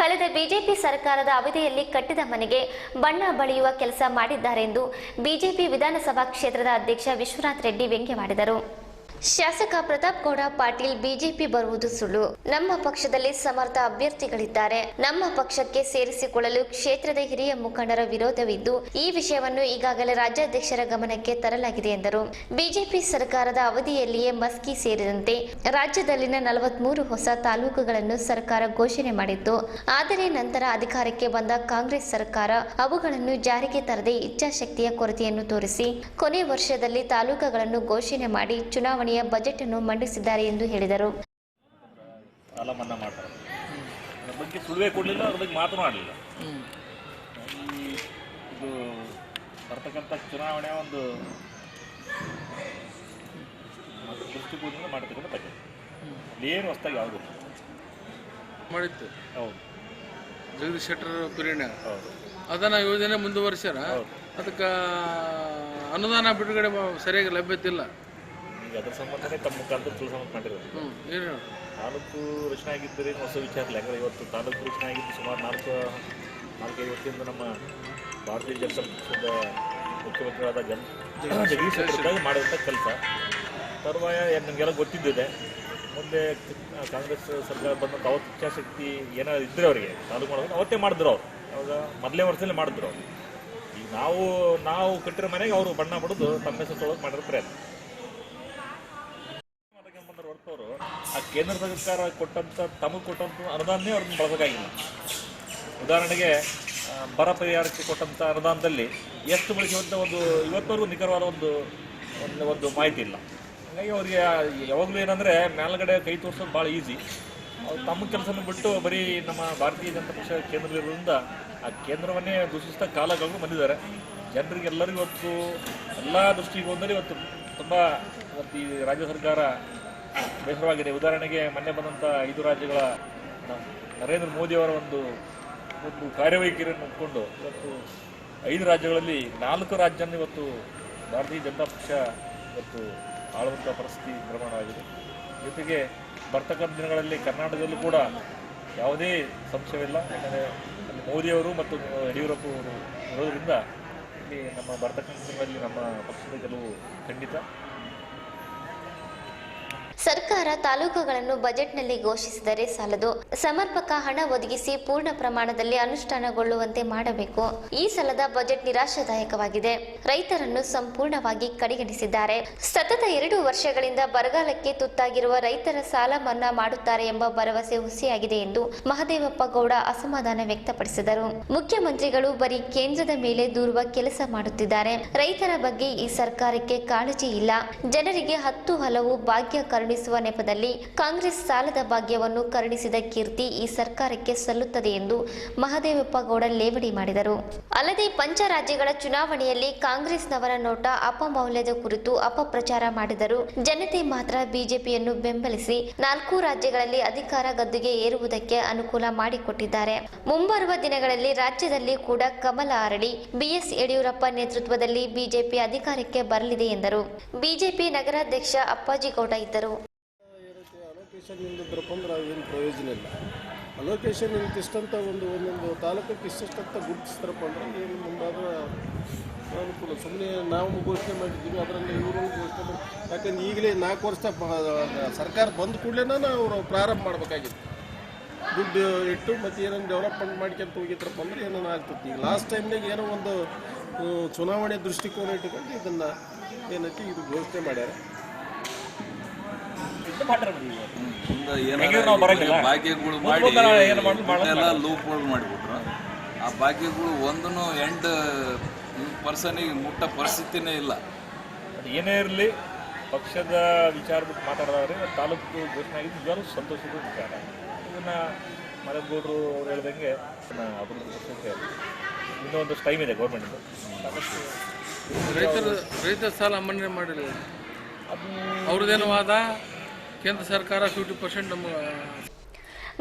ಕಳೆದ ಬಿಜೆಪಿ ಸರ್ಕಾರದ ಅವಧಿಯಲ್ಲಿ ಕಟ್ಟಿದ ಮನೆಗೆ ಬಣ್ಣ ಬಳಿಯುವ ಕೆಲಸ ಮಾಡಿದ್ದಾರೆ ಎಂದು ಬಿಜೆಪಿ ವಿಧಾನಸಭಾ ಕ್ಷೇತ್ರದ ಅಧ್ಯಕ್ಷ ವಿಶ್ವನಾಥ್ ರೆಡ್ಡಿ ವ್ಯಂಗ್ಯವಾಡಿದರು. ಶಾಸಕ ಪ್ರತಾಪ್ ಗೌಡ ಪಾಟೀಲ್ ಬಿಜೆಪಿ ಬರುವುದು ಸುಳ್ಳು. ನಮ್ಮ ಪಕ್ಷದಲ್ಲಿ ಸಮರ್ಥ ಅಭ್ಯರ್ಥಿಗಳಿದ್ದಾರೆ. ನಮ್ಮ ಪಕ್ಷಕ್ಕೆ ಸೇರಿಸಿಕೊಳ್ಳಲು ಕ್ಷೇತ್ರದ ಹಿರಿಯ ಮುಖಂಡರ ವಿರೋಧವಿದ್ದು ಈ ವಿಷಯವನ್ನು ಈಗಾಗಲೇ ರಾಜ್ಯಾಧ್ಯಕ್ಷರ ಗಮನಕ್ಕೆ ತರಲಾಗಿದೆ ಎಂದರು. ಬಿಜೆಪಿ ಸರ್ಕಾರದ ಅವಧಿಯಲ್ಲಿಯೇ ಮಸ್ಕಿ ಸೇರಿದಂತೆ ರಾಜ್ಯದಲ್ಲಿನ 43 ಹೊಸ ತಾಲೂಕುಗಳನ್ನು ಸರ್ಕಾರ ಘೋಷಣೆ ಮಾಡಿತ್ತು. ಆದರೆ ನಂತರ ಅಧಿಕಾರಕ್ಕೆ ಬಂದ ಕಾಂಗ್ರೆಸ್ ಸರ್ಕಾರ ಅವುಗಳನ್ನು ಜಾರಿಗೆ ತರದೆ ಇಚ್ಛಾಶಕ್ತಿಯ ಕೊರತೆಯನ್ನು ತೋರಿಸಿ ಕೊನೆ ವರ್ಷದಲ್ಲಿ ತಾಲೂಕುಗಳನ್ನು ಘೋಷಣೆ ಮಾಡಿ ಚುನಾವಣೆಯ ಬಜೆಟ್ ಅನ್ನು ಮಂಡಿಸಿದ್ದಾರೆ ಎಂದು ಹೇಳಿದರು. ಸಾಲ ಮನ್ನಾ ಮಾಡ್ತಾರೆ, ಅದ್ರ ಬಗ್ಗೆ ಸುಳಿವೆ ಕೊಡಲಿಲ್ಲ, ಅದ್ರ ಬಗ್ಗೆ ಮಾತನಾಡಲಿಲ್ಲ. ಇದು ಬರ್ತಕ್ಕಂಥ ಚುನಾವಣೆಯ ಒಂದು ದೃಷ್ಟಿಕೋನದಿಂದ ಮಾಡಿರ್ತಕ್ಕಂಥ ಬಜೆಟ್ ಏನು ಹೊಸದಾಗಿ ಯಾವುದು ಮಾಡಿತ್ತು. ಹೌದು, ಜಗದೀಶ್ ಶೆಟ್ಟರ್ ಪಿರಿಯಡ್ ಹೌದು, ಅದನ್ನು ಯೋಜನೆ ಮುಂದುವರಿಸ್ಯಾರ. ಅದಕ್ಕೆ ಅನುದಾನ ಬಿಡುಗಡೆ ಸರಿಯಾಗಿ ಲಭ್ಯತೆ ಇಲ್ಲ. ಈಗ ಅದ್ರ ಸಂಬಂಧನೇ ತಮ್ಮ ಮುಖಾಂತರ ತಿಳಿಸೋದು ಮಾಡಿರೋದು. ಏನು ತಾಲೂಕು ರಚನೆ ಆಗಿದ್ದರೆ ಹೊಸ ವಿಚಾರ ಇಲ್ಲ. ಯಾಕಂದರೆ ಇವತ್ತು ತಾಲೂಕು ರಚನೆ ಆಗಿದ್ದು ಸುಮಾರು 4-5 ವರ್ಷದಿಂದ ನಮ್ಮ ಭಾರತೀಯ ಜನತಾ ಪಕ್ಷದ ಮುಖ್ಯಮಂತ್ರಿಯಾದ ಜಗದೀಶ್ ಶೆಟ್ಟರ್ ಮಾಡಿದಂಥ ಕೆಲಸ ತರುವಾಯ ನಮಗೆಲ್ಲ ಗೊತ್ತಿದ್ದಿದೆ. ಮುಂದೆ ಕಾಂಗ್ರೆಸ್ ಸರ್ಕಾರ ಬಂದಂಥ ಅವತ್ತು ಇಚ್ಛಾಶಕ್ತಿ ಏನಾದ್ರು ಇದ್ದರೆ ಅವರಿಗೆ ತಾಲೂಕು ಮಾಡೋದು ಅವತ್ತೇ ಮಾಡಿದ್ರು. ಅವರು ಅವಾಗ ಮೊದಲೇ ವರ್ಷದಲ್ಲಿ ಮಾಡಿದ್ರು. ಅವರು ಈಗ ನಾವು ಕಟ್ಟಿರೋ ಮನೆಗೆ ಅವರು ಬಣ್ಣ ಬಿಡೋದು ತಮ್ಮ ಹೆಸರು ತೊಳೋಕೆ ಮಾಡಿರೋ ಪ್ರಯತ್ನ. ಹೊರತವರು ಆ ಕೇಂದ್ರ ಸರ್ಕಾರ ಕೊಟ್ಟಂಥ ತಮಗೆ ಕೊಟ್ಟಂಥ ಅನುದಾನನೇ ಅವ್ರನ್ನ ಬಳಸೋಕ್ಕಾಗಿಲ್ಲ. ಉದಾಹರಣೆಗೆ ಬರ ಪರಿಹಾರಕ್ಕೆ ಕೊಟ್ಟಂಥ ಅನುದಾನದಲ್ಲಿ ಎಷ್ಟು ಬಳಸುವಂಥ ಇವತ್ತವರೆಗೂ ನಿಖರವಾದ ಒಂದು ಮಾಹಿತಿ ಇಲ್ಲ. ಹಾಗಾಗಿ ಅವರಿಗೆ ಯಾವಾಗಲೂ ಏನಂದರೆ ಮೇಲ್ಗಡೆ ಕೈ ತೋರಿಸೋದು ಭಾಳ ಈಸಿ. ಅವ್ರು ತಮ್ಮ ಕೆಲಸನ ಬಿಟ್ಟು ಬರೀ ನಮ್ಮ ಭಾರತೀಯ ಜನತಾ ಪಕ್ಷ ಕೇಂದ್ರದಲ್ಲಿರೋದ್ರಿಂದ ಆ ಕೇಂದ್ರವನ್ನೇ ದೂಷಿಸ್ತಾ ಕಾಲಗಳು ಬಂದಿದ್ದಾರೆ. ಜನರಿಗೆಲ್ಲರಿಗೂ ಇವತ್ತು ಎಲ್ಲ ದೃಷ್ಟಿಕೋನದಲ್ಲಿ ಇವತ್ತು ತುಂಬ ಇವತ್ತು ಈ ರಾಜ್ಯ ಸರ್ಕಾರ ಬೇಸರವಾಗಿದೆ. ಉದಾಹರಣೆಗೆ ಮೊನ್ನೆ ಬಂದಂಥ 5 ರಾಜ್ಯಗಳ ನರೇಂದ್ರ ಮೋದಿಯವರ ಒಂದು ಕಾರ್ಯವೈಖರಿಯನ್ನು ಒಪ್ಪಿಕೊಂಡು ಇವತ್ತು 5 ರಾಜ್ಯಗಳಲ್ಲಿ 4 ರಾಜ್ಯವನ್ನು ಇವತ್ತು ಭಾರತೀಯ ಜನತಾ ಪಕ್ಷ ಇವತ್ತು ಆಳುವಂಥ ಪರಿಸ್ಥಿತಿ ನಿರ್ಮಾಣವಾಗಿದೆ. ಜೊತೆಗೆ ಬರ್ತಕ್ಕಂಥ ದಿನಗಳಲ್ಲಿ ಕರ್ನಾಟಕದಲ್ಲೂ ಕೂಡ ಯಾವುದೇ ಸಂಶಯವಿಲ್ಲ. ಯಾಕಂದರೆ ಅಲ್ಲಿ ಮೋದಿಯವರು ಮತ್ತು ಯಡಿಯೂರಪ್ಪ ಅವರು ಇರೋದರಿಂದ ಇಲ್ಲಿ ನಮ್ಮ ಬರ್ತಕ್ಕಂಥ ದಿನಗಳಲ್ಲಿ ನಮ್ಮ ಪಕ್ಷದ ಗೆಲುವು ಖಂಡಿತ. ಸರ್ಕಾರ ತಾಲೂಕುಗಳನ್ನು ಬಜೆಟ್ನಲ್ಲಿ ಘೋಷಿಸಿದರೆ ಸಾಲದು, ಸಮರ್ಪಕ ಹಣ ಒದಗಿಸಿ ಪೂರ್ಣ ಪ್ರಮಾಣದಲ್ಲಿ ಅನುಷ್ಠಾನಗೊಳ್ಳುವಂತೆ ಮಾಡಬೇಕು. ಈ ಸಲದ ಬಜೆಟ್ ನಿರಾಶಾದಾಯಕವಾಗಿದೆ. ರೈತರನ್ನು ಸಂಪೂರ್ಣವಾಗಿ ಕಡೆಗಣಿಸಿದ್ದಾರೆ. ಸತತ 2 ವರ್ಷಗಳಿಂದ ಬರಗಾಲಕ್ಕೆ ತುತ್ತಾಗಿರುವ ರೈತರ ಸಾಲ ಮನ್ನಾ ಮಾಡುತ್ತಾರೆ ಎಂಬ ಭರವಸೆ ಹುಸಿಯಾಗಿದೆ ಎಂದು ಮಹದೇವಪ್ಪ ಗೌಡ ಅಸಮಾಧಾನ ವ್ಯಕ್ತಪಡಿಸಿದರು. ಮುಖ್ಯಮಂತ್ರಿಗಳು ಬರೀ ಕೇಂದ್ರದ ಮೇಲೆ ದೂರುವ ಕೆಲಸ ಮಾಡುತ್ತಿದ್ದಾರೆ. ರೈತರ ಬಗ್ಗೆ ಈ ಸರ್ಕಾರಕ್ಕೆ ಕಾಳಜಿ ಇಲ್ಲ. ಜನರಿಗೆ 10 ಹಲವು ಭಾಗ್ಯ ಕರುಣಿಸುವ ನೆಪದಲ್ಲಿ ಕಾಂಗ್ರೆಸ್ ಸಾಲದ ಭಾಗ್ಯವನ್ನು ಕರುಣಿಸಿದ ಕೀರ್ತಿ ಈ ಸರ್ಕಾರಕ್ಕೆ ಸಲ್ಲುತ್ತದೆ ಎಂದು ಮಹದೇವಪ್ಪ ಗೌಡ ಲೇವಡಿ ಮಾಡಿದರು. ಅಲ್ಲದೆ ಪಂಚರಾಜ್ಯಗಳ ಚುನಾವಣೆಯಲ್ಲಿ ಕಾಂಗ್ರೆಸ್ನವರ ನೋಟ ಅಪಮೌಲ್ಯದ ಕುರಿತು ಅಪಪ್ರಚಾರ ಮಾಡಿದರು. ಜನತೆ ಮಾತ್ರ ಬಿಜೆಪಿಯನ್ನು ಬೆಂಬಲಿಸಿ 4 ರಾಜ್ಯಗಳಲ್ಲಿ ಅಧಿಕಾರ ಗದ್ದುಗೆ ಏರುವುದಕ್ಕೆ ಅನುಕೂಲ ಮಾಡಿಕೊಟ್ಟಿದ್ದಾರೆ. ಮುಂಬರುವ ದಿನಗಳಲ್ಲಿ ರಾಜ್ಯದಲ್ಲಿ ಕೂಡ ಕಮಲ ಅರಳಿ ಬಿಎಸ್ ಯಡಿಯೂರಪ್ಪ ನೇತೃತ್ವದಲ್ಲಿ ಬಿಜೆಪಿ ಅಧಿಕಾರಕ್ಕೆ ಬರಲಿದೆ ಎಂದರು. ಬಿಜೆಪಿ ನಗರಾಧ್ಯಕ್ಷ ಅಪ್ಪಾಜಿಗೌಡ ಇದ್ದರು. ಅಲೋಕೇಶನ್ ಇಲ್ಲದ್ರಪ್ಪ ಅಂದ್ರೆ ಏನು ಪ್ರಯೋಜನ ಇಲ್ಲ. ಅಲೋಕೇಶನ್ ಇಂತಿಷ್ಟಂತ ಒಂದೊಂದು ತಾಲೂಕಕ್ಕೆ ಇಷ್ಟಿಷ್ಟಂತ ಗುರುತಿಸ್ತಾರಪ್ಪ ಅಂದ್ರೆ ಏನು ಮುಂದಾದ ಅನುಕೂಲ. ಸುಮ್ಮನೆ ನಾವು ಘೋಷಣೆ ಮಾಡಿದ್ದೀವಿ, ಅದರಲ್ಲಿ ಇವರು ಘೋಷಣೆ ಮಾಡಿ, ಯಾಕಂದ್ರೆ ಈಗಲೇ 4 ವರ್ಷ ಸರ್ಕಾರ ಬಂದ ಕೂಡಲೇ ಅವರು ಪ್ರಾರಂಭ ಮಾಡಬೇಕಾಗಿತ್ತು. ದುಡ್ಡು ಇಟ್ಟು ಮತ್ತು ಏನೇನು ಡೆವಲಪ್ಮೆಂಟ್ ಮಾಡ್ಕೊಂತ ಹೋಗಿದ್ರಪ್ಪ ಅಂದ್ರೆ ಏನೇನು ಆಗ್ತದೆ. ಈಗ ಲಾಸ್ಟ್ ಟೈಮ್ನಾಗ ಏನೋ ಒಂದು ಚುನಾವಣೆ ದೃಷ್ಟಿಕೋನ ಇಟ್ಟುಕೊಂಡು ಇದನ್ನು ಏನೈತಿ ಇದು ಘೋಷಣೆ ಮಾಡ್ಯಾರ. ಭಾಗ್ಯಗಳು ಮಾಡಿ ಎಲ್ಲ ಲೂಪ್ಗಳು ಮಾಡಿಬಿಟ್ರು. ಆ ಭಾಗ್ಯಗಳು ಒಂದೂ ಎಂಡ್ ಪರ್ಸನಿಗೆ ಮುಟ್ಟ ಪರಿಸ್ಥಿತಿನೇ ಇಲ್ಲ. ಏನೇ ಇರಲಿ ಪಕ್ಷದ ವಿಚಾರ ಬಿಟ್ಟು ಮಾತಾಡೋದಾದ್ರೆ ತಾಲೂಕು ಘೋಷಣೆ ಆಗಿದ್ದು ನಿಜವಾಗ್ಲೂ ಸಂತೋಷದ ವಿಚಾರ. ಇದನ್ನು ಮರಗೌಡರು ಅವ್ರು ಹೇಳ್ದಂಗೆ ಅಭಿವೃದ್ಧಿ ಪಡಿಸೋಕ್ಕೆ ಇನ್ನೂ ಒಂದಷ್ಟು ಟೈಮ್ ಇದೆ ಗೌರ್ಮೆಂಟಿಂದ. ರೈತರ ಸಾಲ ಮನ್ನಾ ಮಾಡಿಲ್ಲ. ಅವ್ರದ್ದೇನು ವಾದ, ಕೇಂದ್ರ ಸರ್ಕಾರ 50% ನಮ್ಮ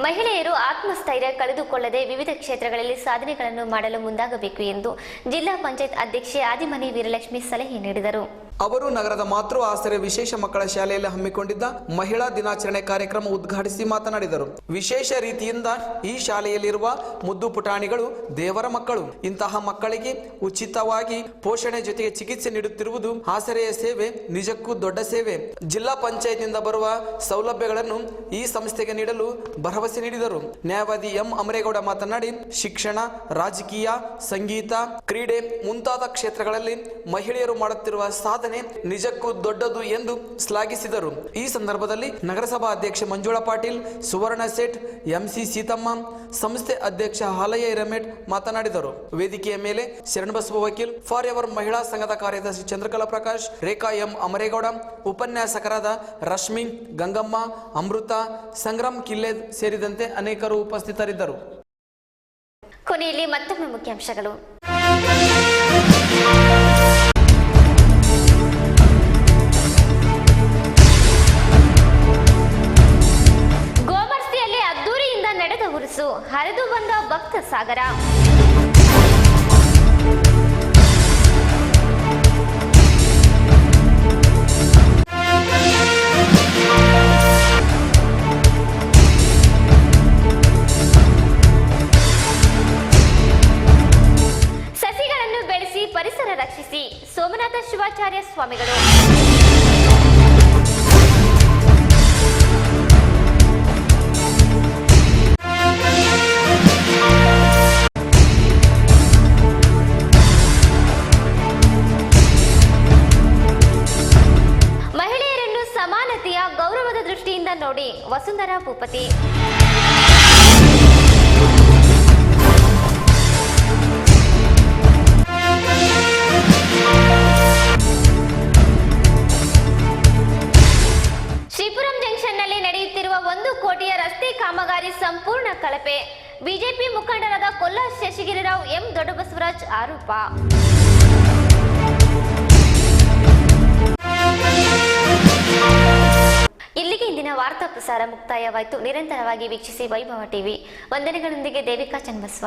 ಮಹಿಳೆಯರು ಆತ್ಮಸ್ಥೈರ್ಯ ಕಳೆದುಕೊಳ್ಳದೆ ವಿವಿಧ ಕ್ಷೇತ್ರಗಳಲ್ಲಿ ಸಾಧನೆಗಳನ್ನು ಮಾಡಲು ಮುಂದಾಗಬೇಕು ಎಂದು ಜಿಲ್ಲಾ ಪಂಚಾಯತ್ ಅಧ್ಯಕ್ಷೆ ಆದಿಮನಿ ವೀರಲಕ್ಷ್ಮಿ ಸಲಹೆ ನೀಡಿದರು. ಅವರು ನಗರದ ಮಾತೃ ಆಶ್ರಯ ವಿಶೇಷ ಮಕ್ಕಳ ಶಾಲೆಯಲ್ಲಿ ಹಮ್ಮಿಕೊಂಡಿದ್ದ ಮಹಿಳಾ ದಿನಾಚರಣೆ ಕಾರ್ಯಕ್ರಮ ಉದ್ಘಾಟಿಸಿ ಮಾತನಾಡಿದರು. ವಿಶೇಷ ರೀತಿಯಿಂದ ಈ ಶಾಲೆಯಲ್ಲಿರುವ ಮುದ್ದು ಪುಟಾಣಿಗಳು ದೇವರ ಮಕ್ಕಳು. ಇಂತಹ ಮಕ್ಕಳಿಗೆ ಉಚಿತವಾಗಿ ಪೋಷಣೆ ಜೊತೆಗೆ ಚಿಕಿತ್ಸೆ ನೀಡುತ್ತಿರುವುದು ಆಸರೆಯ ಸೇವೆ, ನಿಜಕ್ಕೂ ದೊಡ್ಡ ಸೇವೆ. ಜಿಲ್ಲಾ ಪಂಚಾಯತ್ನಿಂದ ಬರುವ ಸೌಲಭ್ಯಗಳನ್ನು ಈ ಸಂಸ್ಥೆಗೆ ನೀಡಲು ಭರವಸೆ ನೀಡಿದರು. ನ್ಯಾಯವಾದಿ ಎಂ ಅಮರೇಗೌಡ ಮಾತನಾಡಿ, ಶಿಕ್ಷಣ, ರಾಜಕೀಯ, ಸಂಗೀತ, ಕ್ರೀಡೆ ಮುಂತಾದ ಕ್ಷೇತ್ರಗಳಲ್ಲಿ ಮಹಿಳೆಯರು ಮಾಡುತ್ತಿರುವ ಸಾಧನೆ ನಿಜಕ್ಕೂ ದೊಡ್ಡದು ಎಂದು ಶ್ಲಾಘಿಸಿದರು. ಈ ಸಂದರ್ಭದಲ್ಲಿ ನಗರಸಭಾ ಅಧ್ಯಕ್ಷೆ ಮಂಜುಳಾ ಪಾಟೀಲ್, ಸುವರ್ಣ ಸೇಠ್, ಎಂಸಿ ಸೀತಮ್ಮ, ಸಂಸ್ಥೆ ಅಧ್ಯಕ್ಷ ಹಾಲಯ್ಯ ಹಿರೇಮಠ್ ಮಾತನಾಡಿದರು. ವೇದಿಕೆಯ ಮೇಲೆ ಶರಣಬಸವ ವಕೀಲ್, ಫಾರ್ ಎವರ್ ಮಹಿಳಾ ಸಂಘದ ಕಾರ್ಯದರ್ಶಿ ಚಂದ್ರಕಲಾ ಪ್ರಕಾಶ್, ರೇಖಾ ಎಂ ಅಮರೇಗೌಡ, ಉಪನ್ಯಾಸಕರಾದ ರಶ್ಮಿ, ಗಂಗಮ್ಮ, ಅಮೃತ, ಸಂಗ್ರಾಮ್ ಕಿಲ್ಲೆದ್ ಸೇರಿದಂತೆ ಅನೇಕರು ಉಪಸ್ಥಿತರಿದ್ದರು. ಕೊನೆಯಲ್ಲಿ ಮತ್ತೊಮ್ಮೆ ಮುಖ್ಯಾಂಶಗಳು. ಗೋಮರ್ಸಿಯಲ್ಲಿ ಅದ್ದೂರಿಯಿಂದ ನಡೆದ ಉರುಸು, ಹರಿದು ಬಂದ ಭಕ್ತ ಸಾಗರ. ಸಸಿಗಳನ್ನು ಬೆಳೆಸಿ ಪರಿಸರ ರಕ್ಷಿಸಿ, ಸೋಮನಾಥ ಶಿವಾಚಾರ್ಯ ಸ್ವಾಮಿಗಳು. ಮಹಿಳೆಯರನ್ನು ಸಮಾನತೆಯ ಗೌರವದ ದೃಷ್ಟಿಯಿಂದ ನೋಡಿ, ವಸುಂಧರಾ ಭೂಪತಿ. ಶ್ರೀಪುರಂ ಜಂಕ್ಷನ್ನಲ್ಲಿ ನಡೆಯುತ್ತಿರುವ 1 ಕೋಟಿಯ ರಸ್ತೆ ಕಾಮಗಾರಿ ಸಂಪೂರ್ಣ ಕಳಪೆ. ಬಿಜೆಪಿ ಮುಖಂಡರಾದ ಕೊಲ್ಲ ಶಶಿಗಿರಿರಾವ್, ಎಂ ದೊಡ್ಡಬಸವರಾಜ್ ಆರೋಪ. ಇಲ್ಲಿಗೆ ಇಂದಿನ ವಾರ್ತಾ ಪ್ರಸಾರ ಮುಕ್ತಾಯವಾಯಿತು. ನಿರಂತರವಾಗಿ ವೀಕ್ಷಿಸಿ ವೈಭವ ಟಿವಿ. ವಂದನೆಗಳೊಂದಿಗೆ ದೇವಿಕಾ ಚನ್ನಬಸವ.